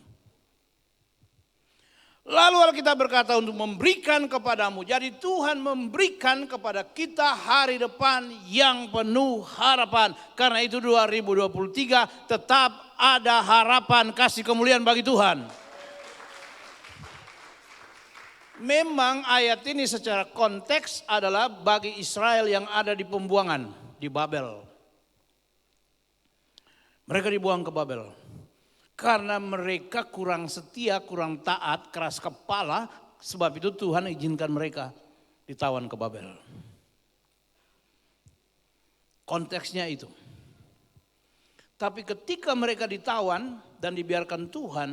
Lalu Alkitab berkata untuk memberikan kepadamu. Jadi Tuhan memberikan kepada kita hari depan yang penuh harapan. Karena itu 2023 tetap ada harapan, kasih kemuliaan bagi Tuhan. Memang ayat ini secara konteks adalah bagi Israel yang ada di pembuangan di Babel. Mereka dibuang ke Babel. Karena mereka kurang setia, kurang taat, keras kepala. Sebab itu Tuhan izinkan mereka ditawan ke Babel. Konteksnya itu. Tapi ketika mereka ditawan dan dibiarkan Tuhan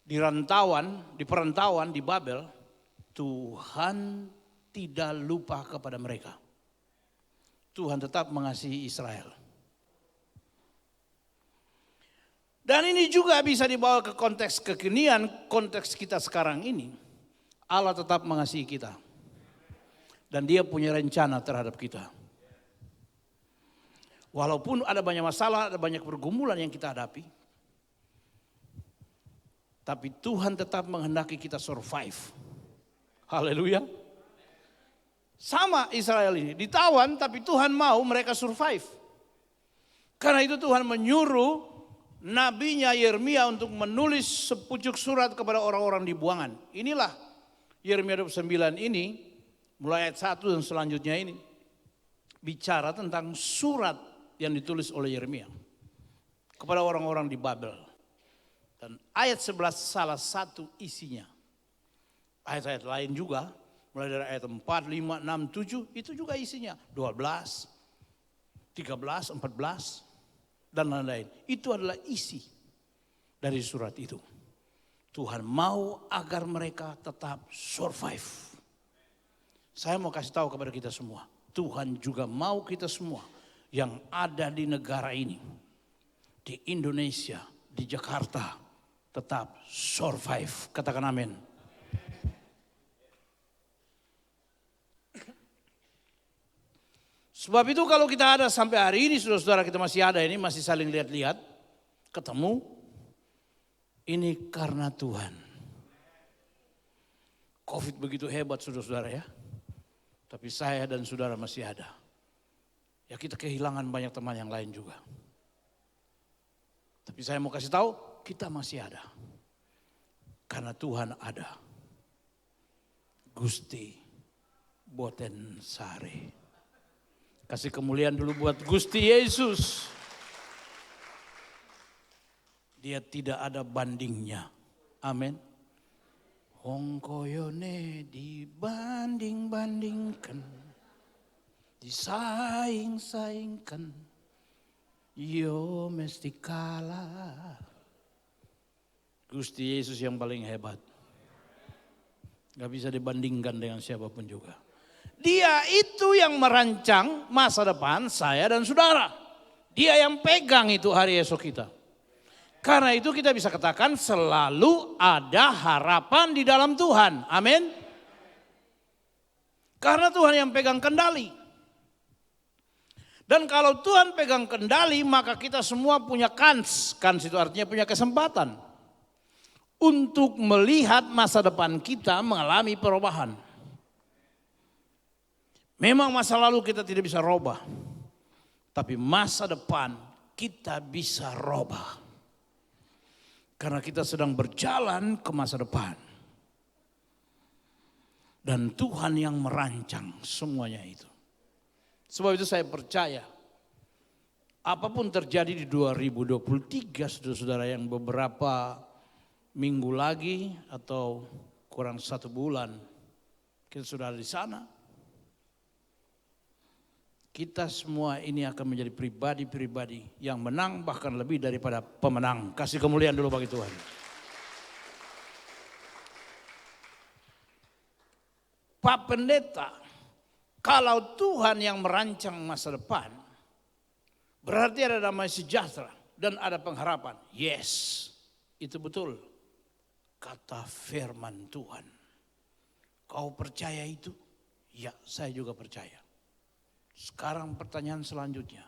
di perantauan di Babel, Tuhan tidak lupa kepada mereka. Tuhan tetap mengasihi Israel. Dan ini juga bisa dibawa ke konteks kekinian, konteks kita sekarang ini. Allah tetap mengasihi kita. Dan dia punya rencana terhadap kita. Walaupun ada banyak masalah, ada banyak pergumulan yang kita hadapi. Tapi Tuhan tetap menghendaki kita survive. Haleluya. Sama Israel ini, ditawan tapi Tuhan mau mereka survive. Karena itu Tuhan menyuruh nabinya Yeremia untuk menulis sepucuk surat kepada orang-orang di buangan. Inilah Yeremia 29 ini, mulai ayat 1 dan selanjutnya ini, bicara tentang surat yang ditulis oleh Yeremia kepada orang-orang di Babel. Dan ayat 11 salah satu isinya. Ayat-ayat lain juga, mulai dari ayat 4, 5, 6, 7, itu juga isinya. 12, 13, 14, dan lain-lain. Itu adalah isi dari surat itu. Tuhan mau agar mereka tetap survive. Saya mau kasih tahu kepada kita semua. Tuhan juga mau kita semua yang ada di negara ini. Di Indonesia, di Jakarta, tetap survive. Katakan amin. Sebab itu kalau kita ada sampai hari ini, saudara-saudara, kita masih ada ini, masih saling lihat-lihat, ketemu, ini karena Tuhan. Covid begitu hebat, saudara-saudara ya. Tapi saya dan saudara masih ada. Ya kita kehilangan banyak teman yang lain juga. Tapi saya mau kasih tahu, kita masih ada. Karena Tuhan ada. Gusti Boten Sare. Kasih kemuliaan dulu buat Gusti Yesus. Dia tidak ada bandingnya. Amin. Hongkoyone dibanding-bandingkan, disaing-saingkan, yo mesti kalah. Gusti Yesus yang paling hebat. Gak bisa dibandingkan dengan siapapun juga. Dia itu yang merancang masa depan saya dan saudara. Dia yang pegang itu hari esok kita. Karena itu kita bisa katakan selalu ada harapan di dalam Tuhan. Amin. Karena Tuhan yang pegang kendali. Dan kalau Tuhan pegang kendali maka kita semua punya kans. Kans itu artinya punya kesempatan. Untuk melihat masa depan kita mengalami perubahan. Memang masa lalu kita tidak bisa robah. Tapi masa depan kita bisa robah. Karena kita sedang berjalan ke masa depan. Dan Tuhan yang merancang semuanya itu. Sebab itu saya percaya. Apapun terjadi di 2023 saudara-saudara yang beberapa minggu lagi atau kurang 1 bulan. Kita sudah ada di sana. Kita semua ini akan menjadi pribadi-pribadi yang menang bahkan lebih daripada pemenang. Kasih kemuliaan dulu bagi Tuhan. Pak Pendeta, kalau Tuhan yang merancang masa depan, berarti ada damai sejahtera dan ada pengharapan. Yes, itu betul. Kata firman Tuhan. Kau percaya itu? Ya, saya juga percaya. Sekarang pertanyaan selanjutnya,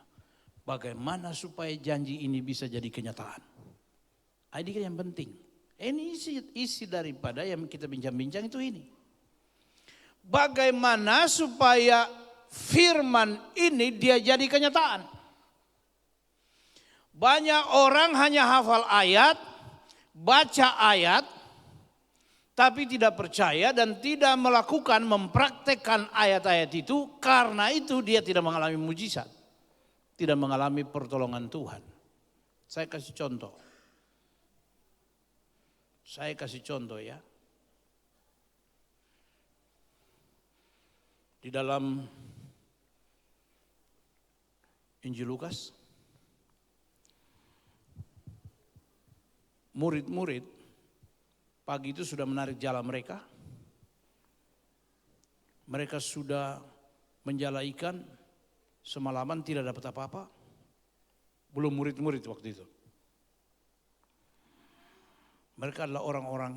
bagaimana supaya janji ini bisa jadi kenyataan? Ini kan yang penting. Ini isi daripada yang kita bincang-bincang itu ini. Bagaimana supaya firman ini dia jadi kenyataan? Banyak orang hanya hafal ayat, baca ayat, tapi tidak percaya dan tidak melakukan, mempraktekkan ayat-ayat itu. Karena itu dia tidak mengalami mujizat. Tidak mengalami pertolongan Tuhan. Saya kasih contoh. Ya. Di dalam Injil Lukas, murid-murid pagi itu sudah menarik jala mereka. Mereka sudah menjala ikan semalaman tidak dapat apa-apa. Belum murid-murid waktu itu. Mereka adalah orang-orang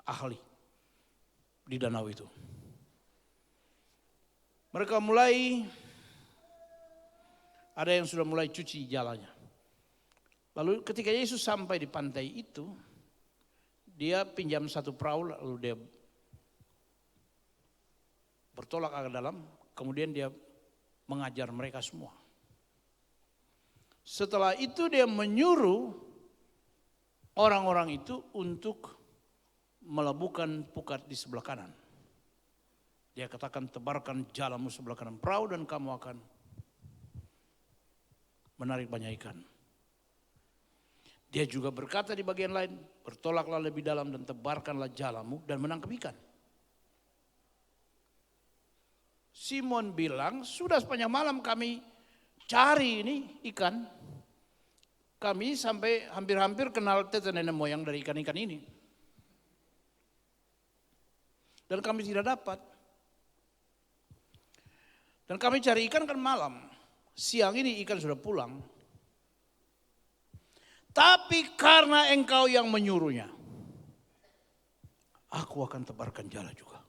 ahli di danau itu. Mereka ada yang sudah mulai cuci jalanya. Lalu ketika Yesus sampai di pantai itu, dia pinjam satu perahu lalu dia bertolak ke dalam, kemudian dia mengajar mereka semua. Setelah itu dia menyuruh orang-orang itu untuk melebuhkan pukat di sebelah kanan. Dia katakan tebarkan jalamu sebelah kanan perahu dan kamu akan menarik banyak ikan. Dia juga berkata di bagian lain, bertolaklah lebih dalam dan tebarkanlah jalamu dan menangkap ikan. Simon bilang, sudah sepanjang malam kami cari ini ikan. Kami sampai hampir-hampir kenal tete nenek moyang dari ikan-ikan ini. Dan kami tidak dapat. Dan kami cari ikan kan malam. Siang ini ikan sudah pulang. Tapi karena engkau yang menyuruhnya, aku akan tebarkan jala juga.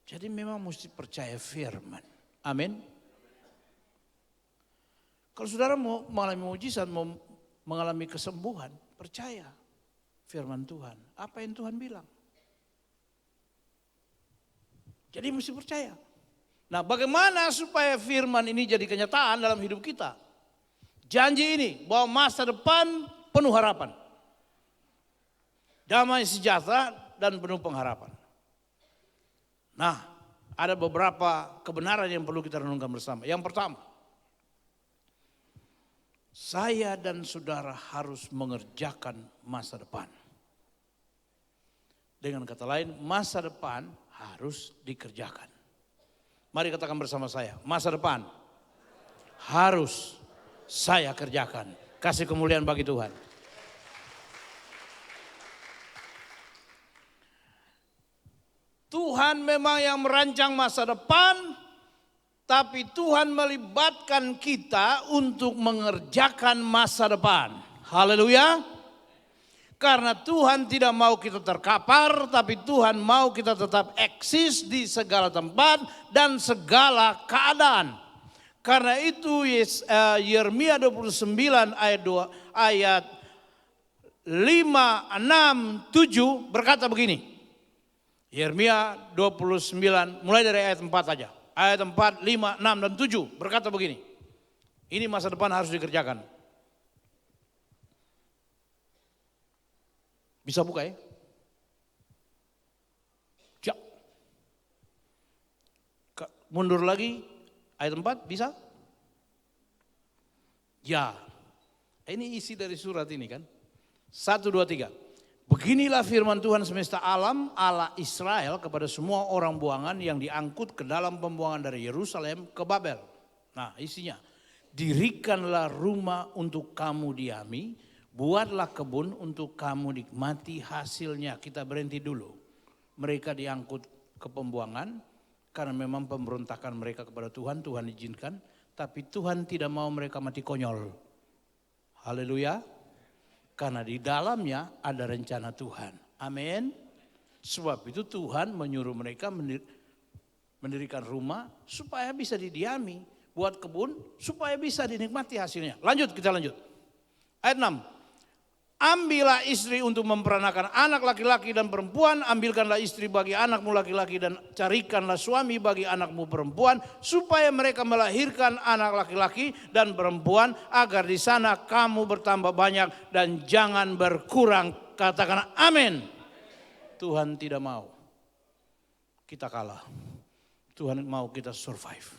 Jadi memang mesti percaya firman. Amin. Kalau saudara mau mengalami mujizat, mau mengalami kesembuhan, percaya firman Tuhan. Apa yang Tuhan bilang. Jadi mesti percaya. Nah, bagaimana supaya firman ini jadi kenyataan dalam hidup kita? Janji ini bahwa masa depan penuh harapan. Damai sejahtera dan penuh pengharapan. Nah, ada beberapa kebenaran yang perlu kita renungkan bersama. Yang pertama, saya dan saudara harus mengerjakan masa depan. Dengan kata lain, masa depan harus dikerjakan. Mari katakan bersama saya, masa depan harus saya kerjakan. Kasih kemuliaan bagi Tuhan. Tuhan memang yang merancang masa depan, tapi Tuhan melibatkan kita untuk mengerjakan masa depan. Haleluya. Karena Tuhan tidak mau kita terkapar, tapi Tuhan mau kita tetap eksis di segala tempat dan segala keadaan. Karena itu Yeremia 29 ayat 5, 6, 7 berkata begini. Yeremia 29 mulai dari ayat 4 saja. Ayat 4, 5, 6, dan 7 berkata begini. Ini masa depan harus dikerjakan. Bisa buka ya? Ya. Mundur lagi ayat 4 bisa? Ya. Ini isi dari surat ini kan. 1, 2, 3. Beginilah firman Tuhan semesta alam Allah Israel kepada semua orang buangan yang diangkut ke dalam pembuangan dari Yerusalem ke Babel. Nah isinya, dirikanlah rumah untuk kamu diami, buatlah kebun untuk kamu nikmati hasilnya. Kita berhenti dulu. Mereka diangkut ke pembuangan karena memang pemberontakan mereka kepada Tuhan, Tuhan izinkan. Tapi Tuhan tidak mau mereka mati konyol. Haleluya. Karena di dalamnya ada rencana Tuhan. Amin. Sebab itu Tuhan menyuruh mereka mendirikan rumah supaya bisa didiami. Buat kebun supaya bisa dinikmati hasilnya. Lanjut, kita lanjut. Ayat 6. Ambillah istri untuk memperanakan anak laki-laki dan perempuan. Ambilkanlah istri bagi anakmu laki-laki dan carikanlah suami bagi anakmu perempuan. Supaya mereka melahirkan anak laki-laki dan perempuan. Agar di sana kamu bertambah banyak dan jangan berkurang. Katakan amin. Tuhan tidak mau kita kalah. Tuhan mau kita survive.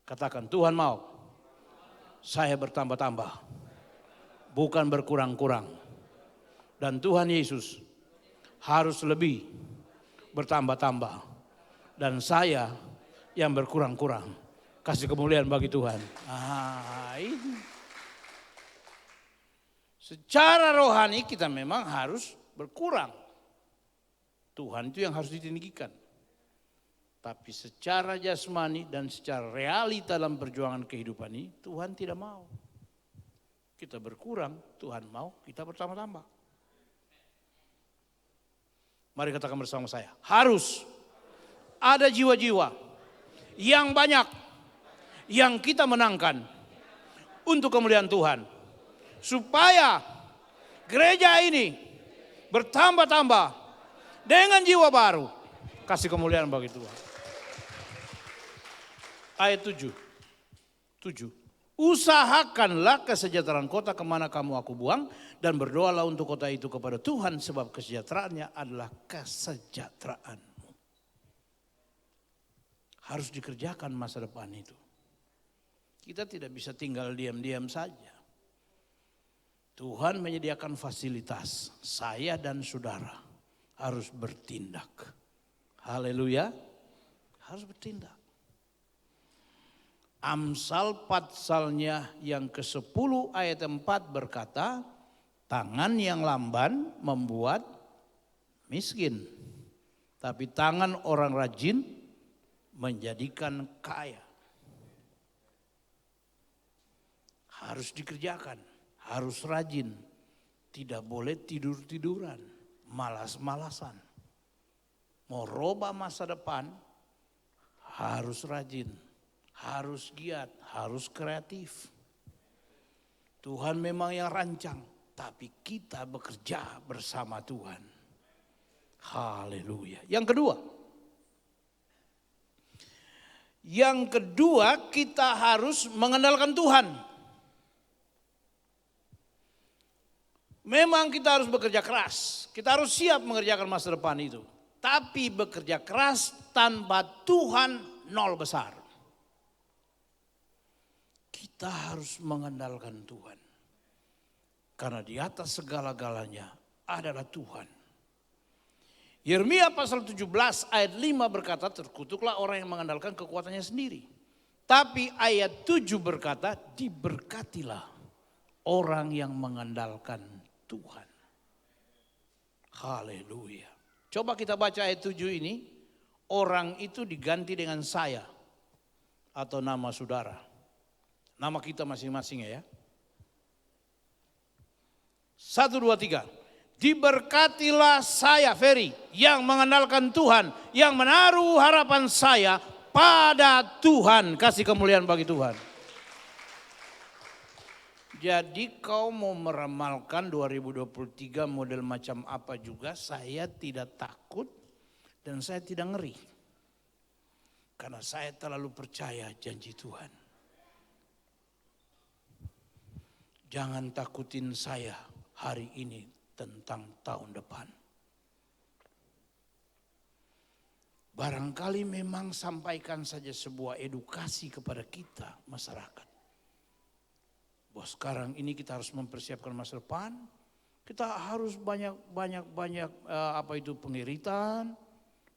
Katakan Tuhan mau saya bertambah-tambah. Bukan berkurang-kurang. Dan Tuhan Yesus harus lebih bertambah-tambah. Dan saya yang berkurang-kurang. Kasih kemuliaan bagi Tuhan. Ini. Secara rohani kita memang harus berkurang. Tuhan itu yang harus ditinggikan. Tapi secara jasmani dan secara realita dalam perjuangan kehidupan ini Tuhan tidak mau. Kita berkurang, Tuhan mau kita bertambah-tambah. Mari katakan bersama saya. Harus ada jiwa-jiwa yang banyak yang kita menangkan untuk kemuliaan Tuhan. Supaya gereja ini bertambah-tambah dengan jiwa baru. Kasih kemuliaan bagi Tuhan. Ayat 7. Usahakanlah kesejahteraan kota kemana kamu aku buang. Dan berdoalah untuk kota itu kepada Tuhan. Sebab kesejahteraannya adalah kesejahteraanmu. Harus dikerjakan masa depan itu. Kita tidak bisa tinggal diam-diam saja. Tuhan menyediakan fasilitas. Saya dan saudara harus bertindak. Haleluya. Harus bertindak. Amsal pasalnya yang ke-10 ayat 4 berkata, tangan yang lamban membuat miskin, tapi tangan orang rajin menjadikan kaya. Harus dikerjakan, harus rajin, tidak boleh tidur-tiduran, malas-malasan. Mau rubah masa depan, harus rajin. harus giat, harus kreatif. Tuhan memang yang rancang, tapi kita bekerja bersama Tuhan. Haleluya. Yang kedua kita harus mengandalkan Tuhan. Memang kita harus bekerja keras, kita harus siap mengerjakan masa depan itu. Tapi bekerja keras tanpa Tuhan nol besar. Kita harus mengandalkan Tuhan. Karena di atas segala-galanya adalah Tuhan. Yeremia pasal 17 ayat 5 berkata, terkutuklah orang yang mengandalkan kekuatannya sendiri. Tapi ayat 7 berkata, diberkatilah orang yang mengandalkan Tuhan. Haleluya. Coba kita baca ayat 7 ini. Orang itu diganti dengan saya atau nama saudara. Nama kita masing-masing ya. 1, 2, 3. Diberkatilah saya, Ferry, yang mengandalkan Tuhan, yang menaruh harapan saya pada Tuhan. Kasih kemuliaan bagi Tuhan. Jadi kau mau meramalkan 2023 model macam apa juga, saya tidak takut dan saya tidak ngeri. Karena saya terlalu percaya janji Tuhan. Jangan takutin saya hari ini tentang tahun depan. Barangkali memang sampaikan saja sebuah edukasi kepada kita masyarakat. Bahwa sekarang ini kita harus mempersiapkan masa depan. Kita harus banyak pengiritan,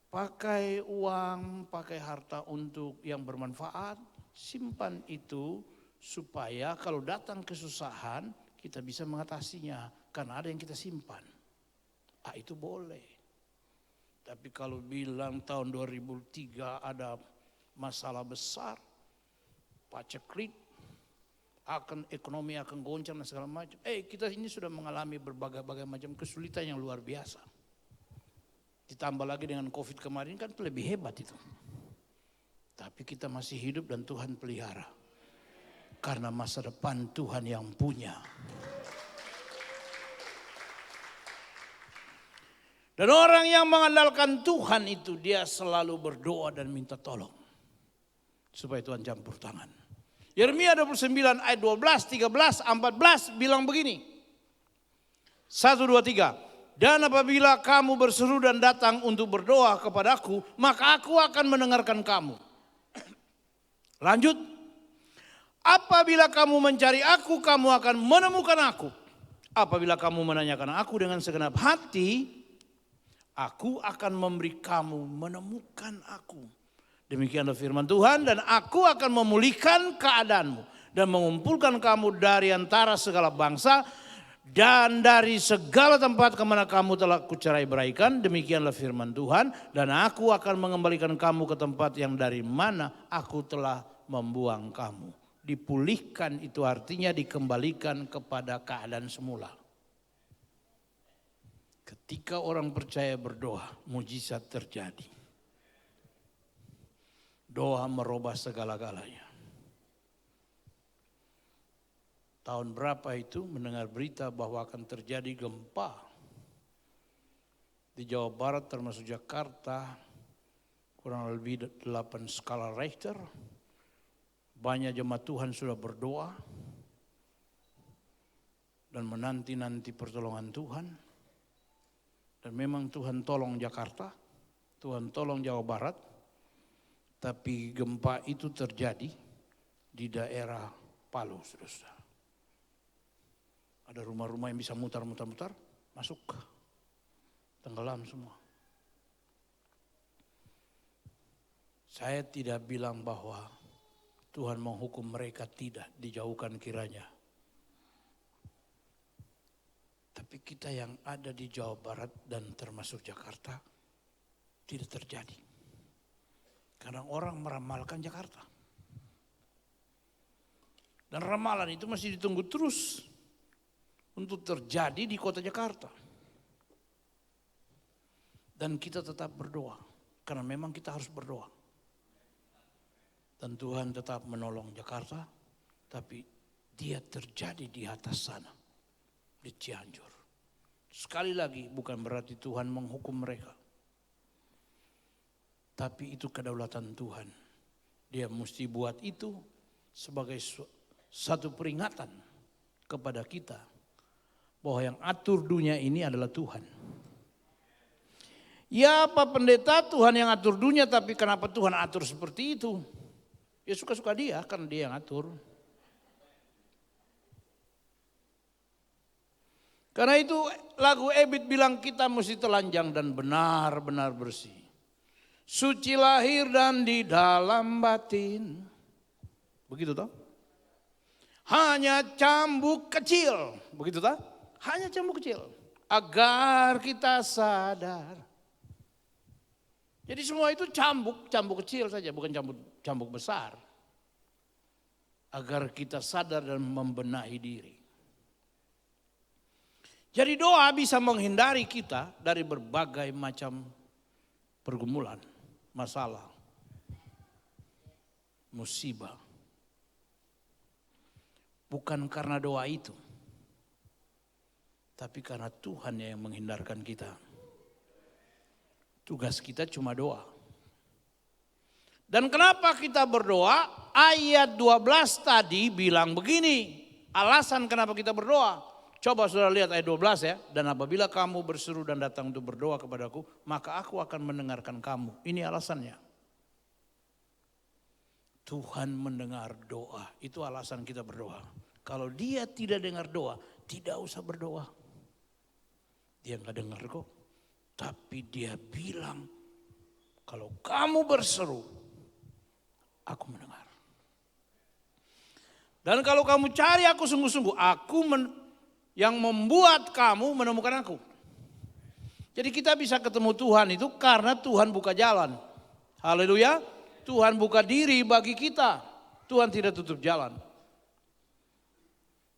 pakai uang, pakai harta untuk yang bermanfaat. Simpan itu supaya kalau datang kesusahan kita bisa mengatasinya. Karena ada yang kita simpan. Itu boleh. Tapi kalau bilang tahun 2003 ada masalah besar, paceklik, ekonomi akan goncang dan segala macam. Kita ini sudah mengalami berbagai macam kesulitan yang luar biasa. Ditambah lagi dengan COVID kemarin kan lebih hebat itu. Tapi kita masih hidup dan Tuhan pelihara. Karena masa depan Tuhan yang punya. Dan orang yang mengandalkan Tuhan itu dia selalu berdoa dan minta tolong. Supaya Tuhan campur tangan. Yeremia 29 ayat 12, 13, 14 bilang begini. 1, 2, 3. Dan apabila kamu berseru dan datang untuk berdoa kepadaku, maka aku akan mendengarkan kamu. Lanjut. Apabila kamu mencari aku, kamu akan menemukan aku. Apabila kamu menanyakan aku dengan segenap hati, aku akan memberi kamu menemukan aku. Demikianlah firman Tuhan, dan aku akan memulihkan keadaanmu dan mengumpulkan kamu dari antara segala bangsa dan dari segala tempat kemana kamu telah kucerai beraikan. Demikianlah firman Tuhan, dan aku akan mengembalikan kamu ke tempat yang dari mana aku telah membuang kamu. Dipulihkan itu artinya dikembalikan kepada keadaan semula. Ketika orang percaya berdoa, mujizat terjadi. Doa merubah segala-galanya. Tahun berapa itu mendengar berita bahwa akan terjadi gempa di Jawa Barat termasuk Jakarta, kurang lebih 8 skala Richter. Banyak jemaat Tuhan sudah berdoa dan menanti-nanti pertolongan Tuhan. Dan memang Tuhan tolong Jakarta, Tuhan tolong Jawa Barat. Tapi gempa itu terjadi di daerah Palu, saudara. Ada rumah-rumah yang bisa mutar-mutar, masuk, tenggelam semua. Saya tidak bilang bahwa Tuhan menghukum mereka, tidak, dijauhkan kiranya. Tapi kita yang ada di Jawa Barat dan termasuk Jakarta tidak terjadi. Karena orang meramalkan Jakarta. Dan ramalan itu masih ditunggu terus untuk terjadi di kota Jakarta. Dan kita tetap berdoa. Karena memang kita harus berdoa. Dan Tuhan tetap menolong Jakarta, tapi dia terjadi di atas sana, di Cianjur. Sekali lagi bukan berarti Tuhan menghukum mereka. Tapi itu kedaulatan Tuhan. Dia mesti buat itu sebagai satu peringatan kepada kita bahwa yang atur dunia ini adalah Tuhan. Ya Pak Pendeta, Tuhan yang atur dunia, tapi kenapa Tuhan atur seperti itu? Ya suka-suka dia, karena dia yang atur. Karena itu lagu Ebit bilang kita mesti telanjang dan benar-benar bersih. Suci lahir dan di dalam batin. Begitu toh? Hanya cambuk kecil. Begitu toh? Hanya cambuk kecil. Agar kita sadar. Jadi semua itu cambuk kecil saja, bukan cambuk besar. Agar kita sadar dan membenahi diri. Jadi doa bisa menghindari kita dari berbagai macam pergumulan, masalah, musibah. Bukan karena doa itu, tapi karena Tuhan yang menghindarkan kita. Tugas kita cuma doa. Dan kenapa kita berdoa? Ayat 12 tadi bilang begini, alasan kenapa kita berdoa. Coba saudara lihat ayat 12 ya. Dan apabila kamu berseru dan datang untuk berdoa kepadaku, maka aku akan mendengarkan kamu. Ini alasannya. Tuhan mendengar doa. Itu alasan kita berdoa. Kalau dia tidak dengar doa, tidak usah berdoa. Dia enggak dengar kok. Tapi dia bilang, kalau kamu berseru, aku mendengar. Dan kalau kamu cari aku sungguh-sungguh, yang membuat kamu menemukan aku. Jadi kita bisa ketemu Tuhan itu karena Tuhan buka jalan. Haleluya. Tuhan buka diri bagi kita. Tuhan tidak tutup jalan.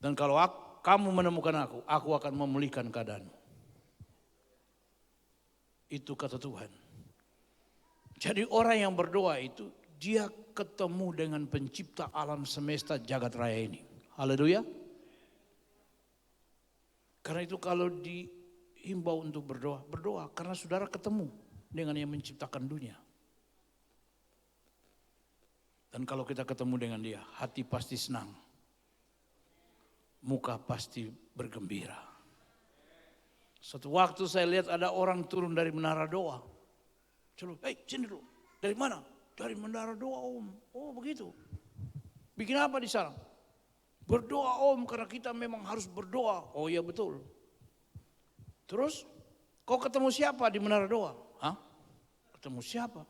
Dan kalau kamu menemukan aku akan memulihkan keadaanmu. Itu kata Tuhan. Jadi orang yang berdoa itu dia ketemu dengan pencipta alam semesta jagat raya ini. Haleluya. Karena itu kalau dihimbau untuk berdoa karena saudara ketemu dengan yang menciptakan dunia. Dan kalau kita ketemu dengan dia, hati pasti senang. Muka pasti bergembira. Suatu waktu saya lihat ada orang turun dari menara doa. Coba, sini dulu. Dari mana? Dari menara doa om. Oh begitu. Bikin apa di sana? Berdoa om, karena kita memang harus berdoa. Oh iya betul. Terus, kau ketemu siapa di menara doa? Hah? Ketemu siapa?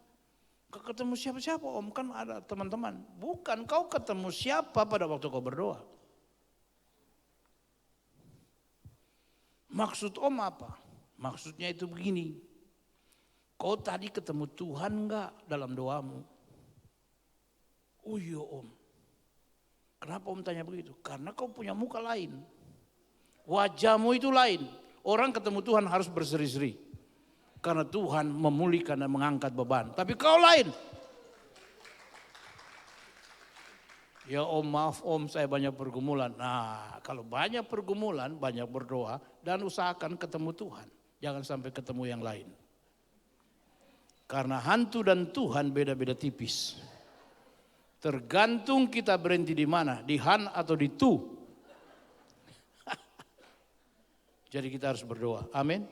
Kau ketemu siapa-siapa om? Kan ada teman-teman. Bukan, kau ketemu siapa pada waktu kau berdoa? Maksud om apa? Maksudnya itu begini. Kau tadi ketemu Tuhan enggak dalam doamu? Oh iya om. Kenapa om tanya begitu? Karena kau punya muka lain. Wajahmu itu lain. Orang ketemu Tuhan harus berseri-seri. Karena Tuhan memulihkan dan mengangkat beban. Tapi kau lain. Ya om maaf om saya banyak pergumulan. Nah kalau banyak pergumulan banyak berdoa. Dan usahakan ketemu Tuhan. Jangan sampai ketemu yang lain. Karena hantu dan Tuhan beda-beda tipis. Tergantung kita berhenti di mana, di han atau di tu. Jadi kita harus berdoa, amin.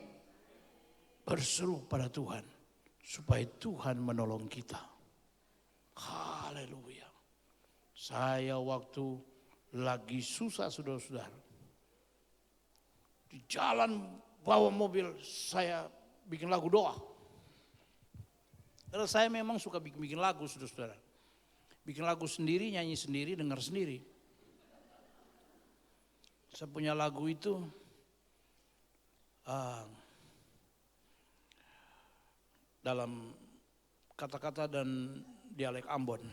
Berseru pada Tuhan, supaya Tuhan menolong kita. Haleluya. Saya waktu lagi susah saudara-saudara. Di jalan bawa mobil saya bikin lagu doa. Karena saya memang suka bikin lagu saudara-saudara. Bikin lagu sendiri, nyanyi sendiri, dengar sendiri. Saya punya lagu itu dalam kata-kata dan dialek Ambon.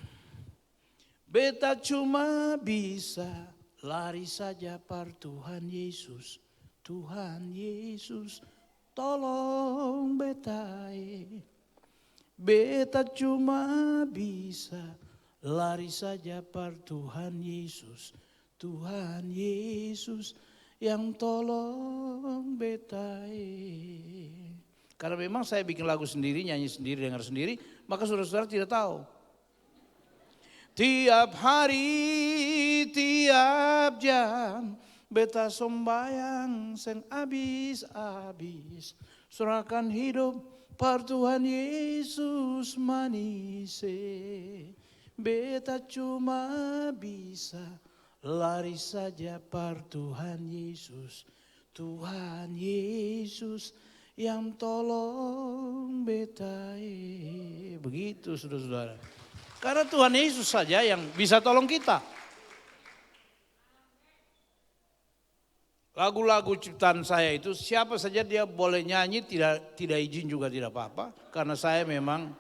Beta cuma bisa lari saja par Tuhan Yesus. Tuhan Yesus tolong beta. Beta cuma bisa lari saja par Tuhan Yesus. Tuhan Yesus yang tolong betai. Karena memang saya bikin lagu sendiri, nyanyi sendiri, dengar sendiri, maka saudara-saudara tidak tahu. Tiap hari, tiap jam, beta sembayang seng abis-abis. Serahkan hidup par Tuhan Yesus manise. Beta cuma bisa lari saja par Tuhan Yesus. Tuhan Yesus yang tolong beta. Begitu saudara-saudara. Karena Tuhan Yesus saja yang bisa tolong kita. Lagu-lagu ciptaan saya itu siapa saja dia boleh nyanyi, tidak izin juga tidak apa-apa. Karena saya memang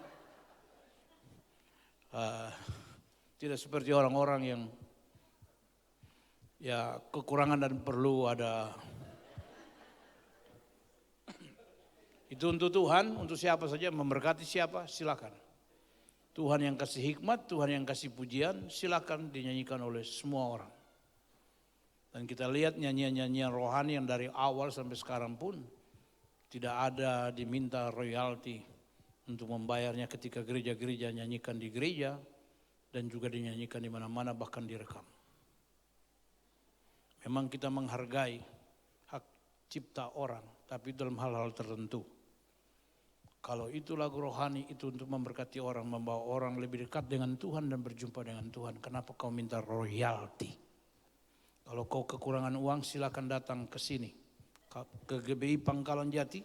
tidak seperti orang-orang yang ya kekurangan dan perlu ada. Itu untuk Tuhan, untuk siapa saja, memberkati siapa silakan. Tuhan yang kasih hikmat, Tuhan yang kasih pujian, silakan dinyanyikan oleh semua orang. Dan kita lihat nyanyian-nyanyian rohani yang dari awal sampai sekarang pun tidak ada diminta royalti untuk membayarnya ketika gereja-gereja nyanyikan di gereja dan juga dinyanyikan di mana-mana bahkan direkam. Memang kita menghargai hak cipta orang, tapi dalam hal-hal tertentu. Kalau itu lagu rohani itu untuk memberkati orang, membawa orang lebih dekat dengan Tuhan dan berjumpa dengan Tuhan. Kenapa kau minta royalti? Kalau kau kekurangan uang silakan datang ke sini. Ke GBI Pangkalan Jati.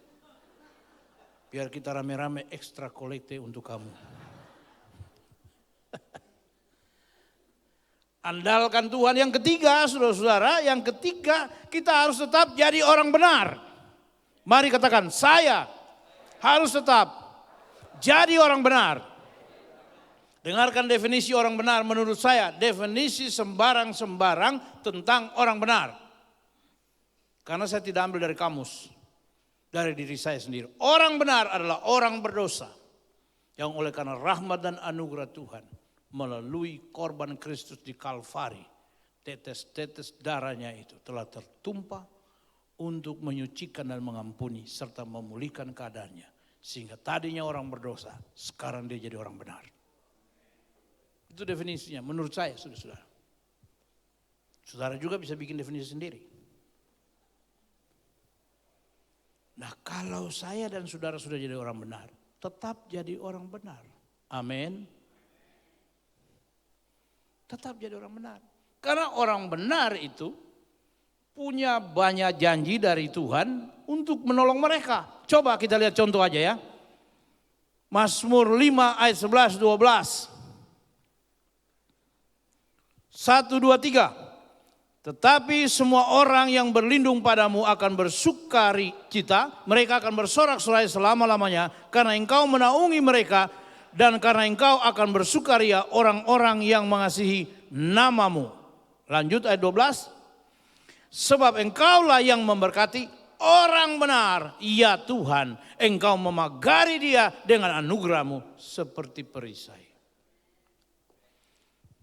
Biar kita rame-rame ekstra kolekte untuk kamu. Andalkan Tuhan. Yang ketiga saudara-saudara, yang ketiga kita harus tetap jadi orang benar. Mari katakan, saya harus tetap jadi orang benar. Dengarkan definisi orang benar menurut saya. Definisi sembarang-sembarang tentang orang benar. Karena saya tidak ambil dari kamus. Dari diri saya sendiri. Orang benar adalah orang berdosa. Yang oleh karena rahmat dan anugerah Tuhan. Melalui korban Kristus di Kalvari. Tetes-tetes darahnya itu telah tertumpah. Untuk menyucikan dan mengampuni serta memulihkan keadaannya. Sehingga tadinya orang berdosa, sekarang dia jadi orang benar. Itu definisinya menurut saya, saudara-saudara. Saudara juga bisa bikin definisi sendiri. Nah kalau saya dan saudara sudah jadi orang benar, tetap jadi orang benar. Amin. Tetap jadi orang benar. Karena orang benar itu punya banyak janji dari Tuhan untuk menolong mereka. Coba kita lihat contoh aja ya. Mazmur 5 ayat 11, 12. 1, 2, 3. Tetapi semua orang yang berlindung padamu akan bersukacita. Mereka akan bersorak-sorai selama-lamanya. Karena engkau menaungi mereka. Dan karena engkau akan bersukaria orang-orang yang mengasihi namamu. Lanjut ayat 12. Sebab engkaulah yang memberkati orang benar. Ya Tuhan, engkau memagari dia dengan anugerahmu seperti perisai.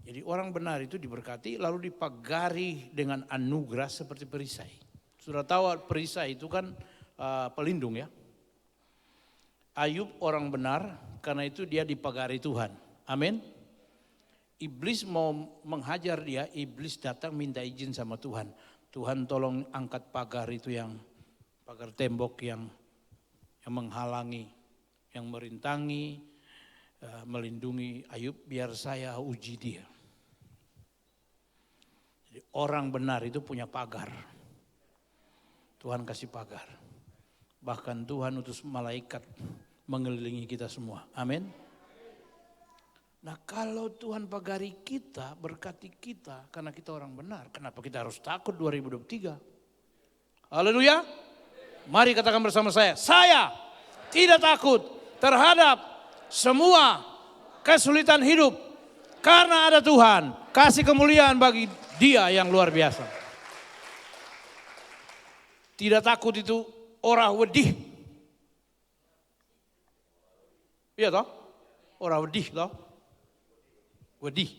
Jadi orang benar itu diberkati lalu dipagari dengan anugerah seperti perisai. Sudah tahu perisai itu kan pelindung ya. Ayub orang benar karena itu dia dipagari Tuhan. Amin. Iblis mau menghajar dia, iblis datang minta izin sama Tuhan. Tuhan tolong angkat pagar itu yang pagar tembok yang menghalangi, yang merintangi, melindungi Ayub biar saya uji dia. Jadi orang benar itu punya pagar. Tuhan kasih pagar. Bahkan Tuhan utus malaikat mengelilingi kita semua. Amin. Nah kalau Tuhan pagari kita, berkati kita karena kita orang benar. Kenapa kita harus takut 2023? Haleluya. Mari katakan bersama saya tidak takut terhadap semua kesulitan hidup. Karena ada Tuhan, kasih kemuliaan bagi dia yang luar biasa. Tidak takut itu ora wedih. Iya toh? Ora wedih toh? Wedi.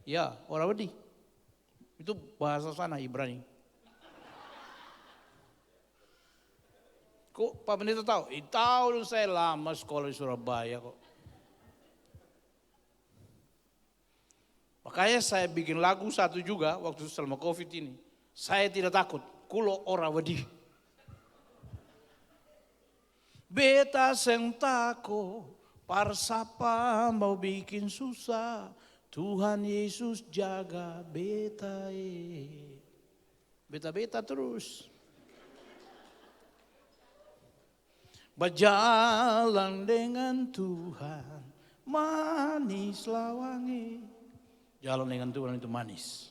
Ya, orang wedi. Itu bahasa sana Ibrani. Kok Pak Pendeta tahu? Tahu dong, saya lama sekolah di Surabaya kok. Makanya saya bikin lagu satu juga waktu selama COVID ini. Saya tidak takut, kulo ora wedi. Beta seng tako, parsapa mau bikin susah. Tuhan Yesus jaga beta. Beta terus. Berjalan dengan Tuhan, manis lawangi. Jalan dengan Tuhan itu manis.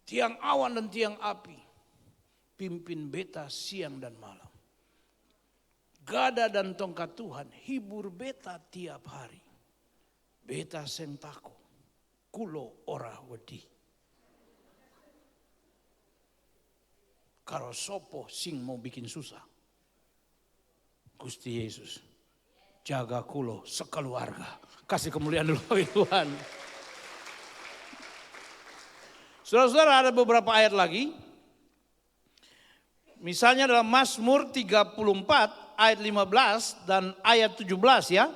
Tiang awan dan tiang api, pimpin beta siang dan malam. Gada dan tongkat Tuhan, hibur beta tiap hari. Beta seng tako, kulo ora wedi. Karo sopo sing mau bikin susah. Gusti Yesus, jaga kulo sekeluarga. Kasih kemuliaan dulu bagi Tuhan. Saudara-saudara, ada beberapa ayat lagi. Misalnya dalam Mazmur 34 ayat 15 dan ayat 17 ya.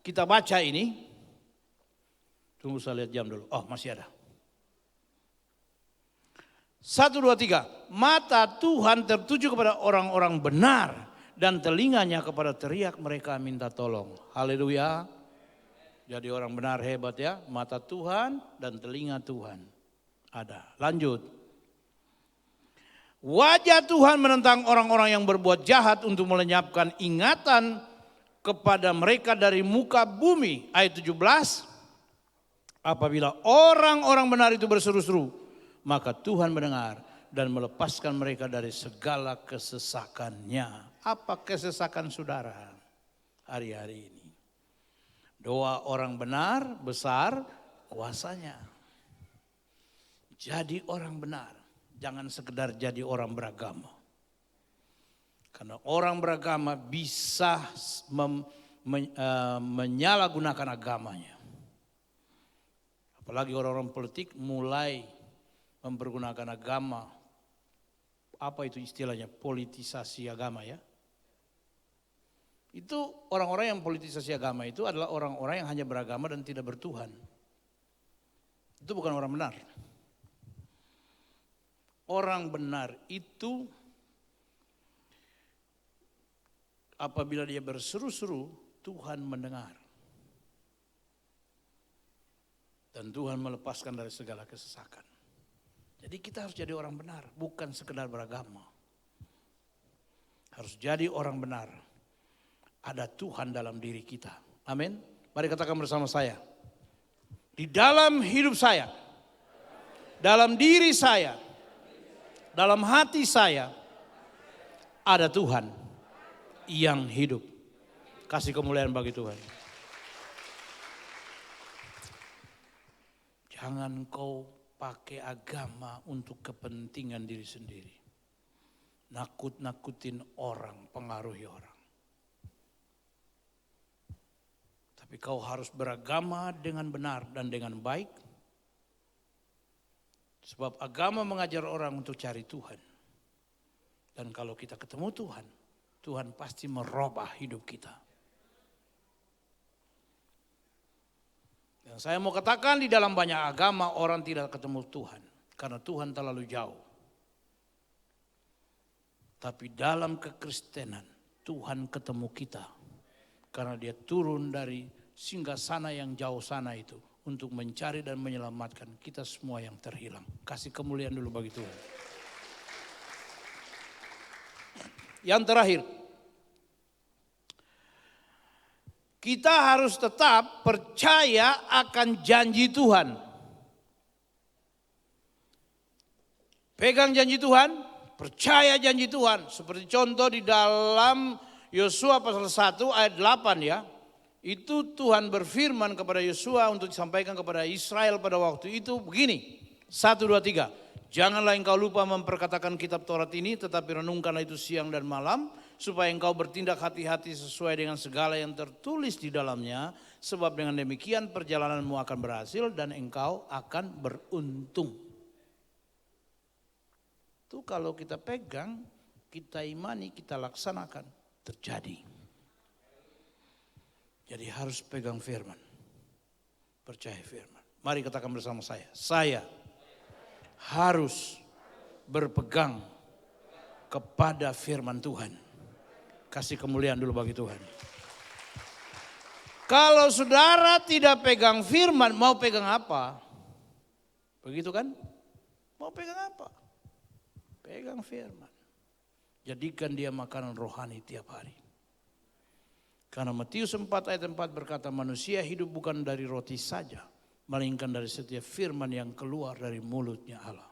Kita baca ini. Tunggu saya lihat jam dulu. Oh, masih ada. 1, 2, 3. Mata Tuhan tertuju kepada orang-orang benar dan telinganya kepada teriak mereka minta tolong. Haleluya. Jadi orang benar hebat ya. Mata Tuhan dan telinga Tuhan ada. Lanjut. Wajah Tuhan menentang orang-orang yang berbuat jahat untuk melenyapkan ingatan kepada mereka dari muka bumi. Ayat 17. Apabila orang-orang benar itu berseru-seru, maka Tuhan mendengar dan melepaskan mereka dari segala kesesakannya. Apa kesesakan saudara hari-hari ini? Doa orang benar besar kuasanya. Jadi orang benar, jangan sekedar jadi orang beragama. Karena orang beragama bisa menyalahgunakan agamanya. Apalagi orang-orang politik mulai mempergunakan agama. Apa itu istilahnya? Politisasi agama ya. Itu orang-orang yang politisasi agama itu adalah orang-orang yang hanya beragama dan tidak bertuhan. Itu bukan orang benar. Orang benar itu apabila dia berseru-seru, Tuhan mendengar. Dan Tuhan melepaskan dari segala kesesakan. Jadi kita harus jadi orang benar, bukan sekedar beragama. Harus jadi orang benar. Ada Tuhan dalam diri kita. Amin. Mari katakan bersama saya. Di dalam hidup saya, dalam diri saya, dalam hati saya, ada Tuhan yang hidup. Kasih kemuliaan bagi Tuhan. Jangan kau pakai agama untuk kepentingan diri sendiri. Nakut-nakutin orang, pengaruhi orang. Tapi kau harus beragama dengan benar dan dengan baik. Sebab agama mengajar orang untuk cari Tuhan. Dan kalau kita ketemu Tuhan, Tuhan pasti merubah hidup kita. Dan saya mau katakan di dalam banyak agama orang tidak ketemu Tuhan. Karena Tuhan terlalu jauh. Tapi dalam kekristenan Tuhan ketemu kita. Karena dia turun dari singgasana yang jauh sana itu. Untuk mencari dan menyelamatkan kita semua yang terhilang. Kasih kemuliaan dulu bagi Tuhan. Yang terakhir. Kita harus tetap percaya akan janji Tuhan. Pegang janji Tuhan, percaya janji Tuhan. Seperti contoh di dalam Yosua pasal 1 ayat 8 ya. Itu Tuhan berfirman kepada Yosua untuk disampaikan kepada Israel pada waktu itu begini. 1, 2, 3. Janganlah engkau lupa memperkatakan kitab Taurat ini, tetapi renungkanlah itu siang dan malam, supaya engkau bertindak hati-hati sesuai dengan segala yang tertulis di dalamnya, sebab dengan demikian perjalananmu akan berhasil dan engkau akan beruntung. Itu kalau kita pegang, kita imani, kita laksanakan, terjadi. Jadi harus pegang firman, percaya firman. Mari katakan bersama saya harus berpegang kepada firman Tuhan. Kasih kemuliaan dulu bagi Tuhan. Kalau saudara tidak pegang firman, mau pegang apa? Begitu kan? Mau pegang apa? Pegang firman. Jadikan dia makanan rohani tiap hari. Karena Matius 4 ayat 4 berkata, manusia hidup bukan dari roti saja, melainkan dari setiap firman yang keluar dari mulutnya Allah.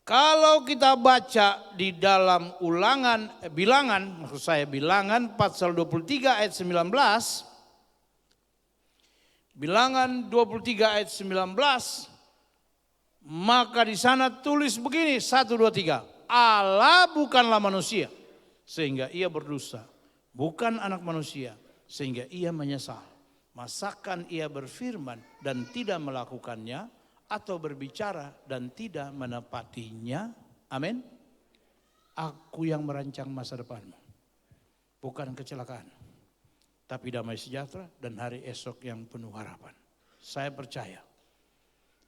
Kalau kita baca di dalam bilangan pasal 23 ayat 19. Bilangan 23 ayat 19. Maka di sana tulis begini, 1, 2, 3. Allah bukanlah manusia sehingga ia berdosa. Bukan anak manusia sehingga ia menyesal. Masakan ia berfirman dan tidak melakukannya, atau berbicara dan tidak menepatinya. Amin. Aku yang merancang masa depanmu. Bukan kecelakaan, tapi damai sejahtera dan hari esok yang penuh harapan. Saya percaya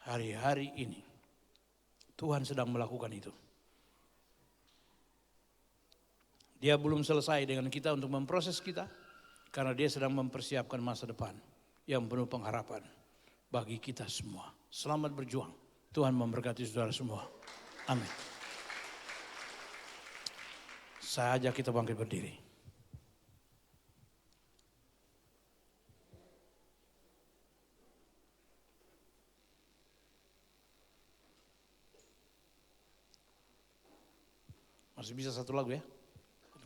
hari-hari ini Tuhan sedang melakukan itu. Dia belum selesai dengan kita untuk memproses kita, karena dia sedang mempersiapkan masa depan yang penuh pengharapan bagi kita semua. Selamat berjuang. Tuhan memberkati saudara semua. Amin. Saya ajak kita bangkit berdiri. Masih bisa satu lagu ya?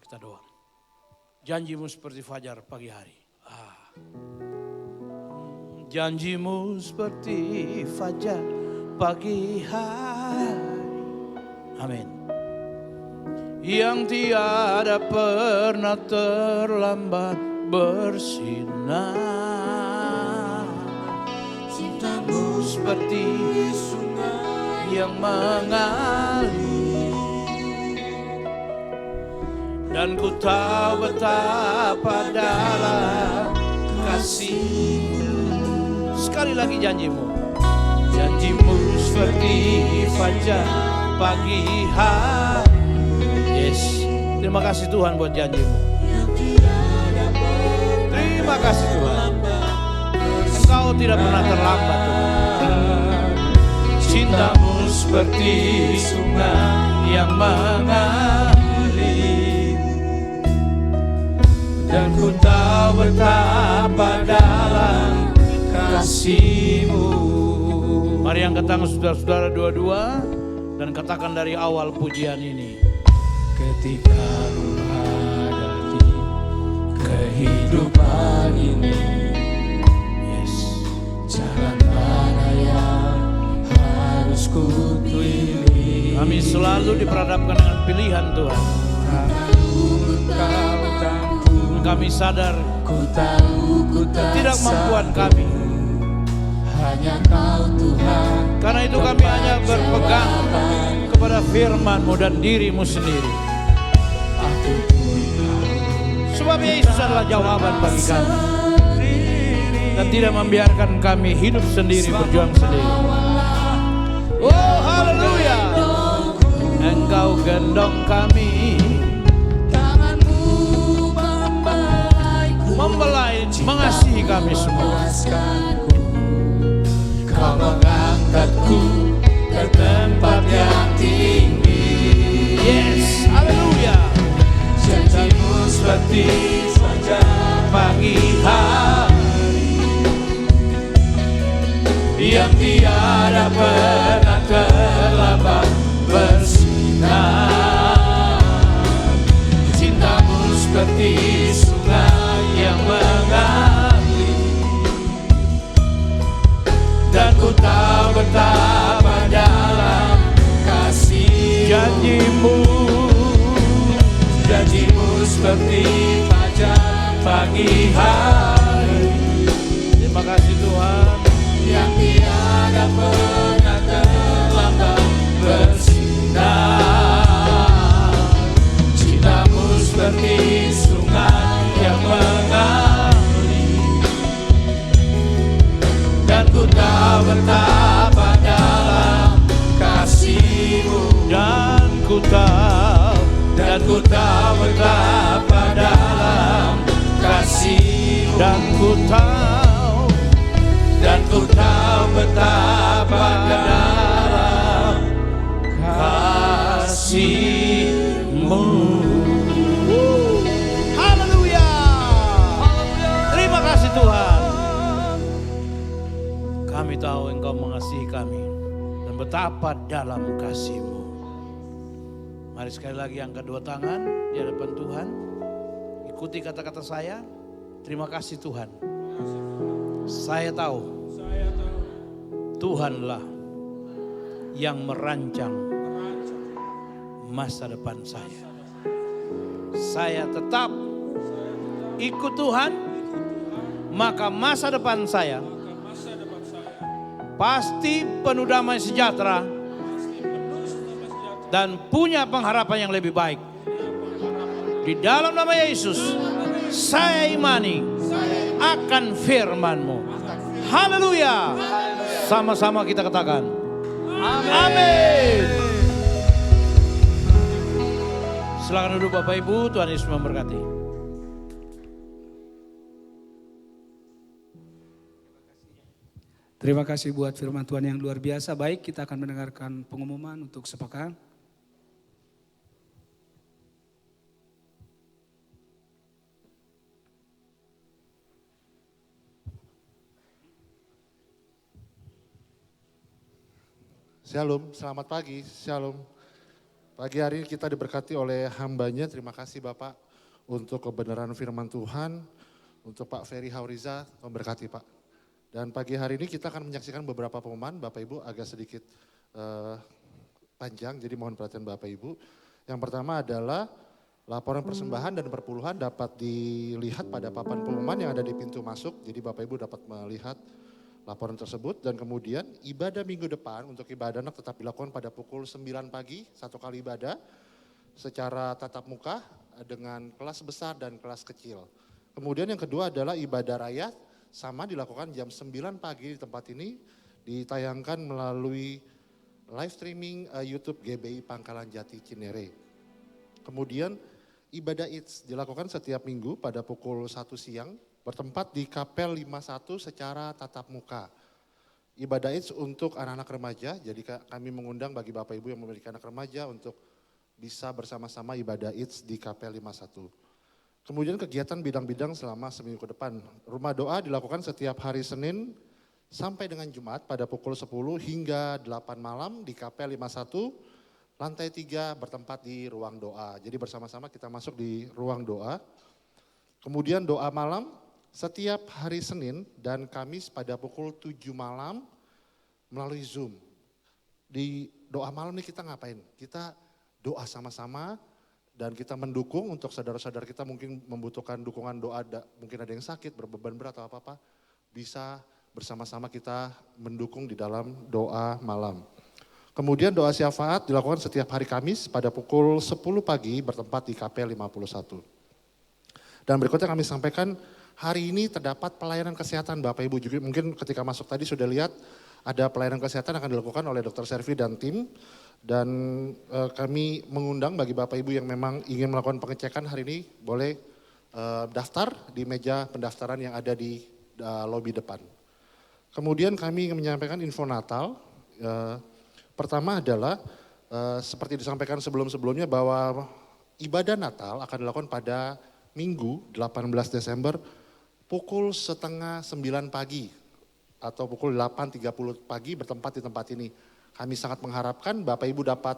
Kita doa. Janjimu seperti fajar pagi hari. Janjimu seperti fajar pagi hari. Amin. Yang tiada pernah terlambat bersinar. Cintamu seperti sungai yang mengalir. Dan ku tahu betapa dalam kasih. Sekali lagi janjimu. Janjimu seperti fajar pagi hari. Yes. Terima kasih Tuhan buat janjimu. Terima kasih Tuhan. Engkau tidak pernah terlambat Tuhan. Cintamu seperti sungai yang mengalir. Dan ku tahu betapa dalam kasih-Mu. Mari angkat tangan saudara-saudara dua-dua dan katakan dari awal pujian ini. Ketika Ku ada di kehidupan ini, yes, jalan mana yang harus ku pilih. Kami selalu diperhadapkan dengan pilihan Tuhan. Kami sadar ketidakmampuan kami. Hanya Kau Tuhan. Karena itu kami hanya berpegang kepada firman-Mu dan diri-Mu sendiri. Sebab Yesus adalah jawaban bagi kami. Dan tidak membiarkan kami hidup sendiri, berjuang sendiri. Oh haleluya. Engkau gendong kami. Membelai, mengasihi kami semua. Kau mengangkatku ke tempat yang tinggi. Yes, haleluya. Janjimu seperti fajar pagi hari yang tiada pernah terlambat bersinar. Cintamu seperti sungai yang mengalir. Dan ku tahu betapa dalam kasih. Janjimu pagi hari. Terima kasih Tuhan. Yang tiada pernah terlambat bersinar. Cintamu seperti sungai yang mengalir, dan ku tahu betapa dalam kasih-Mu. Dan ku tahu betapa dalam kasih-Mu. dan ku tahu betapa dalam kasih-Mu. haleluya. Terima kasih Tuhan. Kami tahu Engkau mengasihi kami dan betapa dalam kasih-Mu. Mari sekali lagi angkat dua tangan di hadapan Tuhan. Ikuti kata-kata saya. Terima kasih Tuhan. Saya tahu Tuhanlah yang merancang masa depan saya. Saya tetap ikut Tuhan, maka masa depan saya pasti penuh damai sejahtera dan punya pengharapan yang lebih baik. Di dalam nama Yesus, saya imani akan firman-Mu. Haleluya. Sama-sama kita katakan. Amin. Silakan duduk Bapak Ibu, Tuhan Yesus memberkati. Terima kasih buat firman Tuhan yang luar biasa. Baik, kita akan mendengarkan pengumuman untuk sepekan. Shalom, selamat pagi, shalom. Pagi hari ini kita diberkati oleh hambanya, terima kasih Bapak untuk kebenaran firman Tuhan, untuk Pak Ferry Hauriza, memberkati Pak. Dan pagi hari ini kita akan menyaksikan beberapa pengumuman, Bapak Ibu agak sedikit panjang, jadi mohon perhatian Bapak Ibu. Yang pertama adalah laporan persembahan dan perpuluhan dapat dilihat pada papan pengumuman yang ada di pintu masuk, jadi Bapak Ibu dapat melihat laporan tersebut. Dan kemudian ibadah minggu depan untuk ibadah anak tetap dilakukan pada pukul 9 pagi, satu kali ibadah secara tatap muka dengan kelas besar dan kelas kecil. Kemudian yang kedua adalah ibadah raya sama dilakukan jam 9 pagi di tempat ini, ditayangkan melalui live streaming YouTube GBI Pangkalan Jati Cinere. Kemudian ibadah Eats dilakukan setiap minggu pada pukul 1 siang, bertempat di Kapel 51 secara tatap muka. Ibadah Eats untuk anak-anak remaja, jadi kami mengundang bagi Bapak Ibu yang memiliki anak remaja untuk bisa bersama-sama ibadah Eats di Kapel 51. Kemudian kegiatan bidang-bidang selama seminggu ke depan. Rumah doa dilakukan setiap hari Senin sampai dengan Jumat pada pukul 10 hingga 8 malam di Kapel 51, lantai 3 bertempat di ruang doa. Jadi bersama-sama kita masuk di ruang doa. Kemudian doa malam setiap hari Senin dan Kamis pada pukul 7 malam melalui Zoom. Di doa malam ini kita ngapain? Kita doa sama-sama dan kita mendukung untuk saudara-saudara kita mungkin membutuhkan dukungan doa, mungkin ada yang sakit, berbeban berat atau apa-apa, bisa bersama-sama kita mendukung di dalam doa malam. Kemudian doa syafaat dilakukan setiap hari Kamis pada pukul 10 pagi bertempat di Kapel 51. Dan berikutnya kami sampaikan, hari ini terdapat pelayanan kesehatan Bapak Ibu juga. Mungkin ketika masuk tadi sudah lihat ada pelayanan kesehatan akan dilakukan oleh Dr. Servi dan tim. Dan kami mengundang bagi Bapak Ibu yang memang ingin melakukan pengecekan hari ini, boleh daftar di meja pendaftaran yang ada di lobi depan. Kemudian kami ingin menyampaikan info Natal. Pertama adalah seperti disampaikan sebelum-sebelumnya bahwa ibadah Natal akan dilakukan pada Minggu 18 Desember pukul 8:30 pagi atau pukul 8:30 pagi bertempat di tempat ini. Kami sangat mengharapkan Bapak Ibu dapat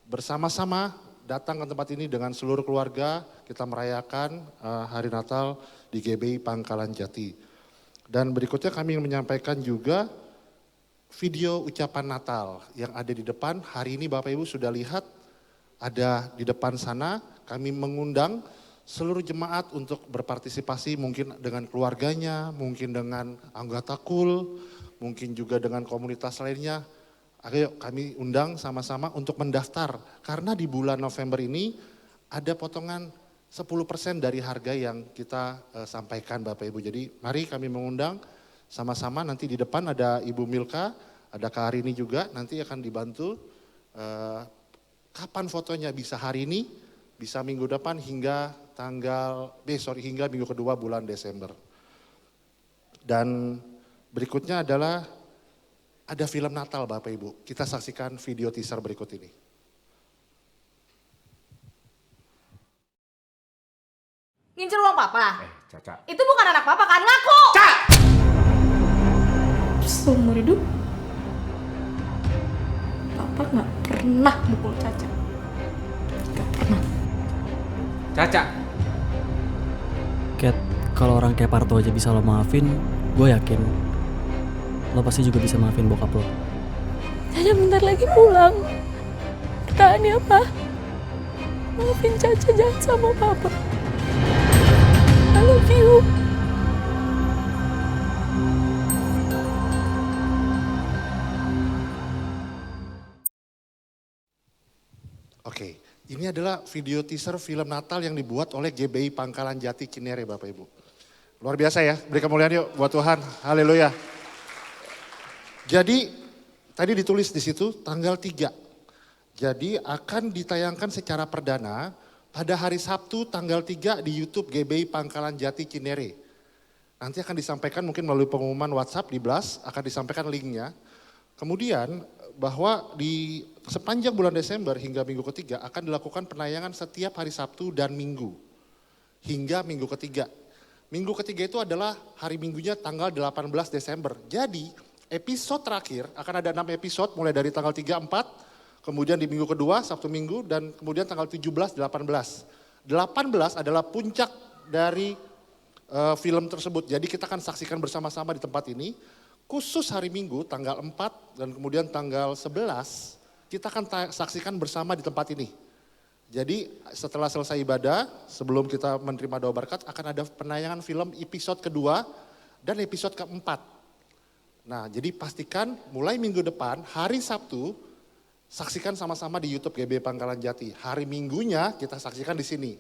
bersama-sama datang ke tempat ini dengan seluruh keluarga, kita merayakan hari Natal di GBI Pangkalan Jati. Dan berikutnya kami ingin menyampaikan juga video ucapan Natal yang ada di depan. Hari ini Bapak Ibu sudah lihat ada di depan sana, kami mengundang seluruh jemaat untuk berpartisipasi mungkin dengan keluarganya, mungkin dengan anggota KUL, mungkin juga dengan komunitas lainnya. Ayo kami undang sama-sama untuk mendaftar. Karena di bulan November ini ada potongan 10% dari harga yang kita sampaikan Bapak Ibu. Jadi mari kami mengundang sama-sama, nanti di depan ada Ibu Milka, ada Kak Arini juga, nanti akan dibantu kapan fotonya, bisa hari ini, bisa minggu depan hingga hingga minggu kedua bulan Desember. Dan berikutnya adalah ada film Natal Bapak Ibu. Kita saksikan video teaser berikut ini. Ngincer uang papa? Caca. Itu bukan anak papa kan, ngaku! Caca! Seumur hidup, papa gak pernah mukul Caca. Gak pernah. Caca. Kat, kalau orang kayak Parto aja bisa lo maafin, gue yakin lo pasti juga bisa maafin bokap lo. Caca bentar lagi pulang. Pertanyaannya apa? Maafin Caca, jangan sama papa. I love you. Oke, ini adalah video teaser film Natal yang dibuat oleh GBI Pangkalan Jati Cinere Bapak Ibu. Luar biasa ya, beri kemuliaan yuk buat Tuhan, haleluya. Jadi tadi ditulis di situ tanggal 3. Jadi akan ditayangkan secara perdana pada hari Sabtu tanggal 3 di YouTube GBI Pangkalan Jati Cinere. Nanti akan disampaikan mungkin melalui pengumuman WhatsApp di Blast, akan disampaikan linknya. Kemudian bahwa di sepanjang bulan Desember hingga minggu ketiga akan dilakukan penayangan setiap hari Sabtu dan Minggu. Hingga minggu ketiga. Minggu ketiga itu adalah hari Minggunya tanggal 18 Desember. Jadi episode terakhir akan ada 6 episode mulai dari tanggal 3, 4. Kemudian di minggu kedua, Sabtu Minggu, dan kemudian tanggal 17, 18. 18 adalah puncak dari film tersebut. Jadi kita akan saksikan bersama-sama di tempat ini. Khusus hari Minggu, tanggal 4 dan kemudian tanggal 11, kita akan saksikan bersama di tempat ini. Jadi setelah selesai ibadah, sebelum kita menerima doa berkat, akan ada penayangan film episode kedua dan episode keempat. Nah jadi pastikan mulai minggu depan, hari Sabtu, saksikan sama-sama di YouTube GBI Pangkalan Jati. Hari Minggunya kita saksikan di sini.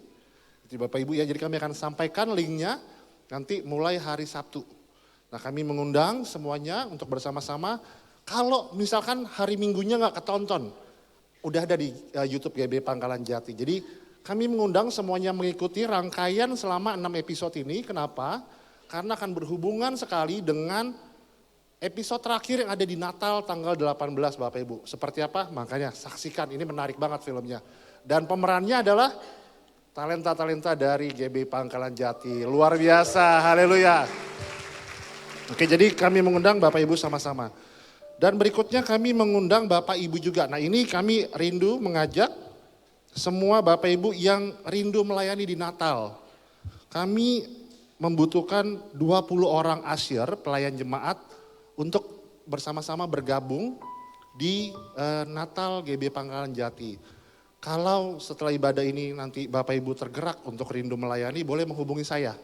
Jadi Bapak Ibu ya, jadi kami akan sampaikan linknya nanti mulai hari Sabtu. Nah kami mengundang semuanya untuk bersama-sama, kalau misalkan hari Minggunya nggak ketonton, udah ada di YouTube GBI Pangkalan Jati. Jadi kami mengundang semuanya mengikuti rangkaian selama 6 episode ini. Kenapa? Karena akan berhubungan sekali dengan episode terakhir yang ada di Natal tanggal 18 Bapak Ibu. Seperti apa? Makanya saksikan, ini menarik banget filmnya. Dan pemerannya adalah talenta-talenta dari GBI Pangkalan Jati. Luar biasa, haleluya. Oke, jadi kami mengundang Bapak Ibu sama-sama. Dan berikutnya kami mengundang Bapak Ibu juga. Nah ini kami rindu mengajak semua Bapak Ibu yang rindu melayani di Natal. Kami membutuhkan 20 orang usher, pelayan jemaat, untuk bersama-sama bergabung di Natal GBI Pangkalan Jati. Kalau setelah ibadah ini nanti Bapak Ibu tergerak untuk rindu melayani, boleh menghubungi saya.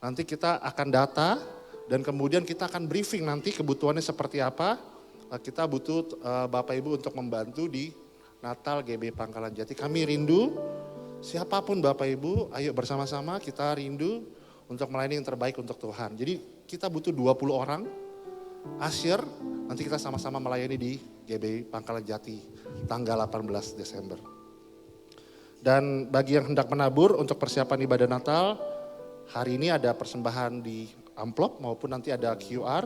Nanti kita akan data dan kemudian kita akan briefing nanti kebutuhannya seperti apa. Kita butuh Bapak Ibu untuk membantu di Natal GBI Pangkalan Jati. Kami rindu, siapapun Bapak Ibu, ayo bersama-sama kita rindu untuk melayani yang terbaik untuk Tuhan. Jadi kita butuh 20 orang usher, nanti kita sama-sama melayani di GBI Pangkalan Jati tanggal 18 Desember. Dan bagi yang hendak menabur untuk persiapan ibadah Natal, hari ini ada persembahan di amplop maupun nanti ada QR,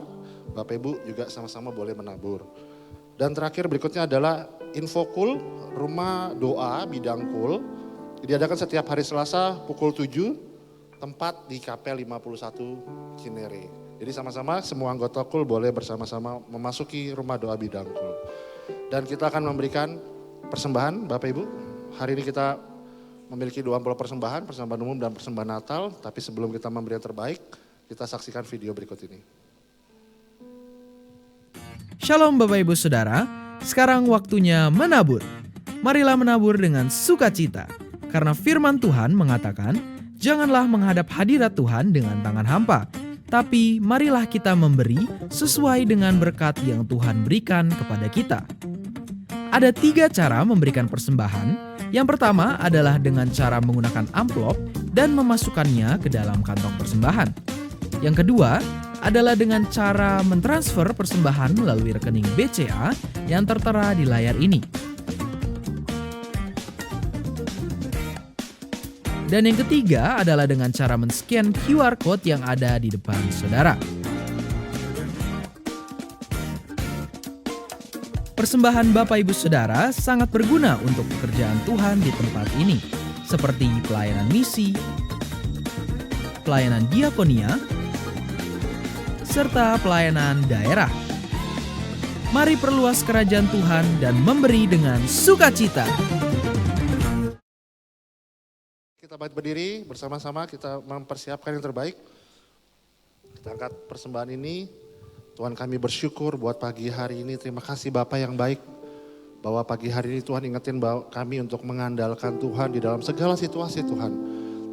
Bapak Ibu juga sama-sama boleh menabur. Dan terakhir berikutnya adalah info KUL, rumah doa bidang KUL, diadakan setiap hari Selasa pukul 7, tempat di KP 51 Cinere. Jadi sama-sama semua anggota KUL boleh bersama-sama memasuki rumah doa bidang KUL. Dan kita akan memberikan persembahan Bapak Ibu. Hari ini kita memiliki 2 amplop persembahan umum dan persembahan Natal. Tapi sebelum kita memberi yang terbaik, kita saksikan video berikut ini. Shalom Bapak Ibu Saudara, sekarang waktunya menabur. Marilah menabur dengan sukacita, Karena firman Tuhan mengatakan, janganlah menghadap hadirat Tuhan dengan tangan hampa, tapi marilah kita memberi sesuai dengan berkat yang Tuhan berikan kepada kita. Ada 3 cara memberikan persembahan. Yang pertama adalah dengan cara menggunakan amplop dan memasukkannya ke dalam kantong persembahan. Yang kedua adalah dengan cara mentransfer persembahan melalui rekening BCA yang tertera di layar ini. Dan yang ketiga adalah dengan cara men-scan QR Code yang ada di depan saudara. Persembahan Bapak Ibu Saudara sangat berguna untuk pekerjaan Tuhan di tempat ini, seperti pelayanan misi, pelayanan diakonia, serta pelayanan daerah. Mari perluas kerajaan Tuhan dan memberi dengan sukacita. Kita bangkit berdiri bersama-sama, kita mempersiapkan yang terbaik. Kita angkat persembahan ini. Tuhan, kami bersyukur buat pagi hari ini. Terima kasih Bapak yang baik, bahwa pagi hari ini Tuhan ingetin kami untuk mengandalkan Tuhan di dalam segala situasi Tuhan.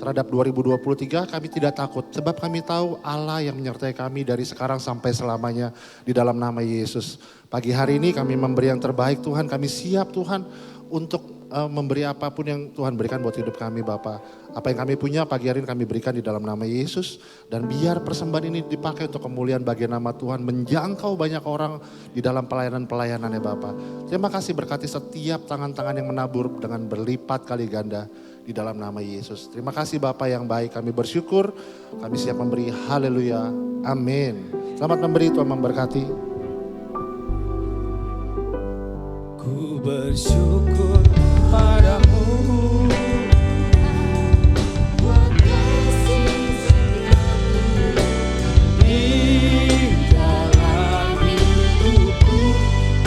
Terhadap 2023 kami tidak takut, sebab kami tahu Allah yang menyertai kami dari sekarang sampai selamanya di dalam nama Yesus. Pagi hari ini kami memberi yang terbaik Tuhan, kami siap Tuhan untuk memberi apapun yang Tuhan berikan buat hidup kami Bapak. Apa yang kami punya pagi hari ini kami berikan di dalam nama Yesus. Dan biar persembahan ini dipakai untuk kemuliaan bagi nama Tuhan, menjangkau banyak orang di dalam pelayanan-pelayanannya Bapak. Terima kasih, berkati setiap tangan-tangan yang menabur dengan berlipat kali ganda di dalam nama Yesus. Terima kasih Bapak yang baik, kami bersyukur, kami siap memberi. Haleluya, amin. Selamat memberi, Tuhan memberkati. Ku bersyukur padamu, buat kasih setiamu di dalam hidupku.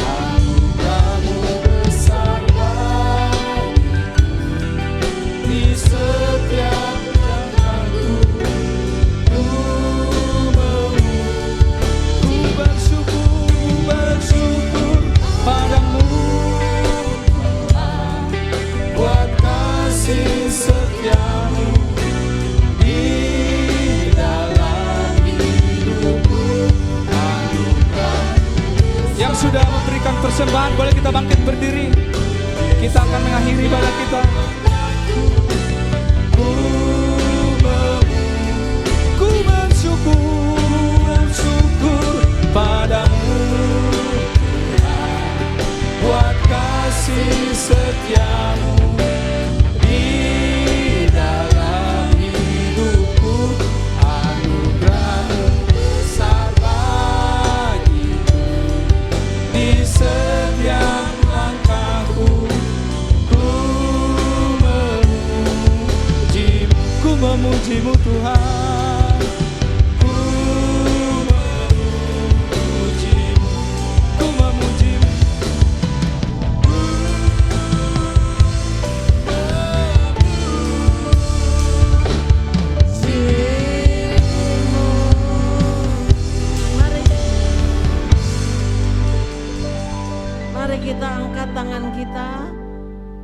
Anugerahmu besar bagiku, di setiap jalanku ku bersyukur padamu, buat kasih setiamu di dalam hidupku. Yang sudah memberikan persembahan, boleh kita bangkit berdiri. Kita akan mengakhiri ibadah kita. Ku bersyukur padamu, buat kasih setiamu di dalam hidupku. Anugerahmu besar bagiku, di setiap langkahku ku memujimu Tuhan. Ku memujimu. Mari kita angkat tangan kita.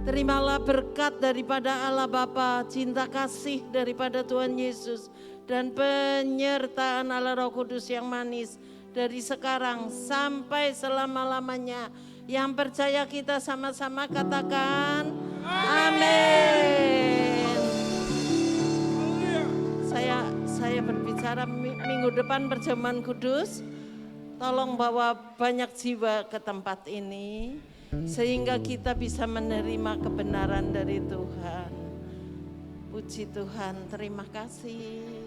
Terimalah berkat daripada Allah Bapa, cinta kasih daripada Tuhan Yesus, dan penyertaan Allah Roh Kudus yang manis dari sekarang sampai selama-lamanya. Yang percaya kita sama-sama katakan amin. Saya berbicara minggu depan perjamuan kudus. Tolong bawa banyak jiwa ke tempat ini, sehingga kita bisa menerima kebenaran dari Tuhan. Puji Tuhan, terima kasih.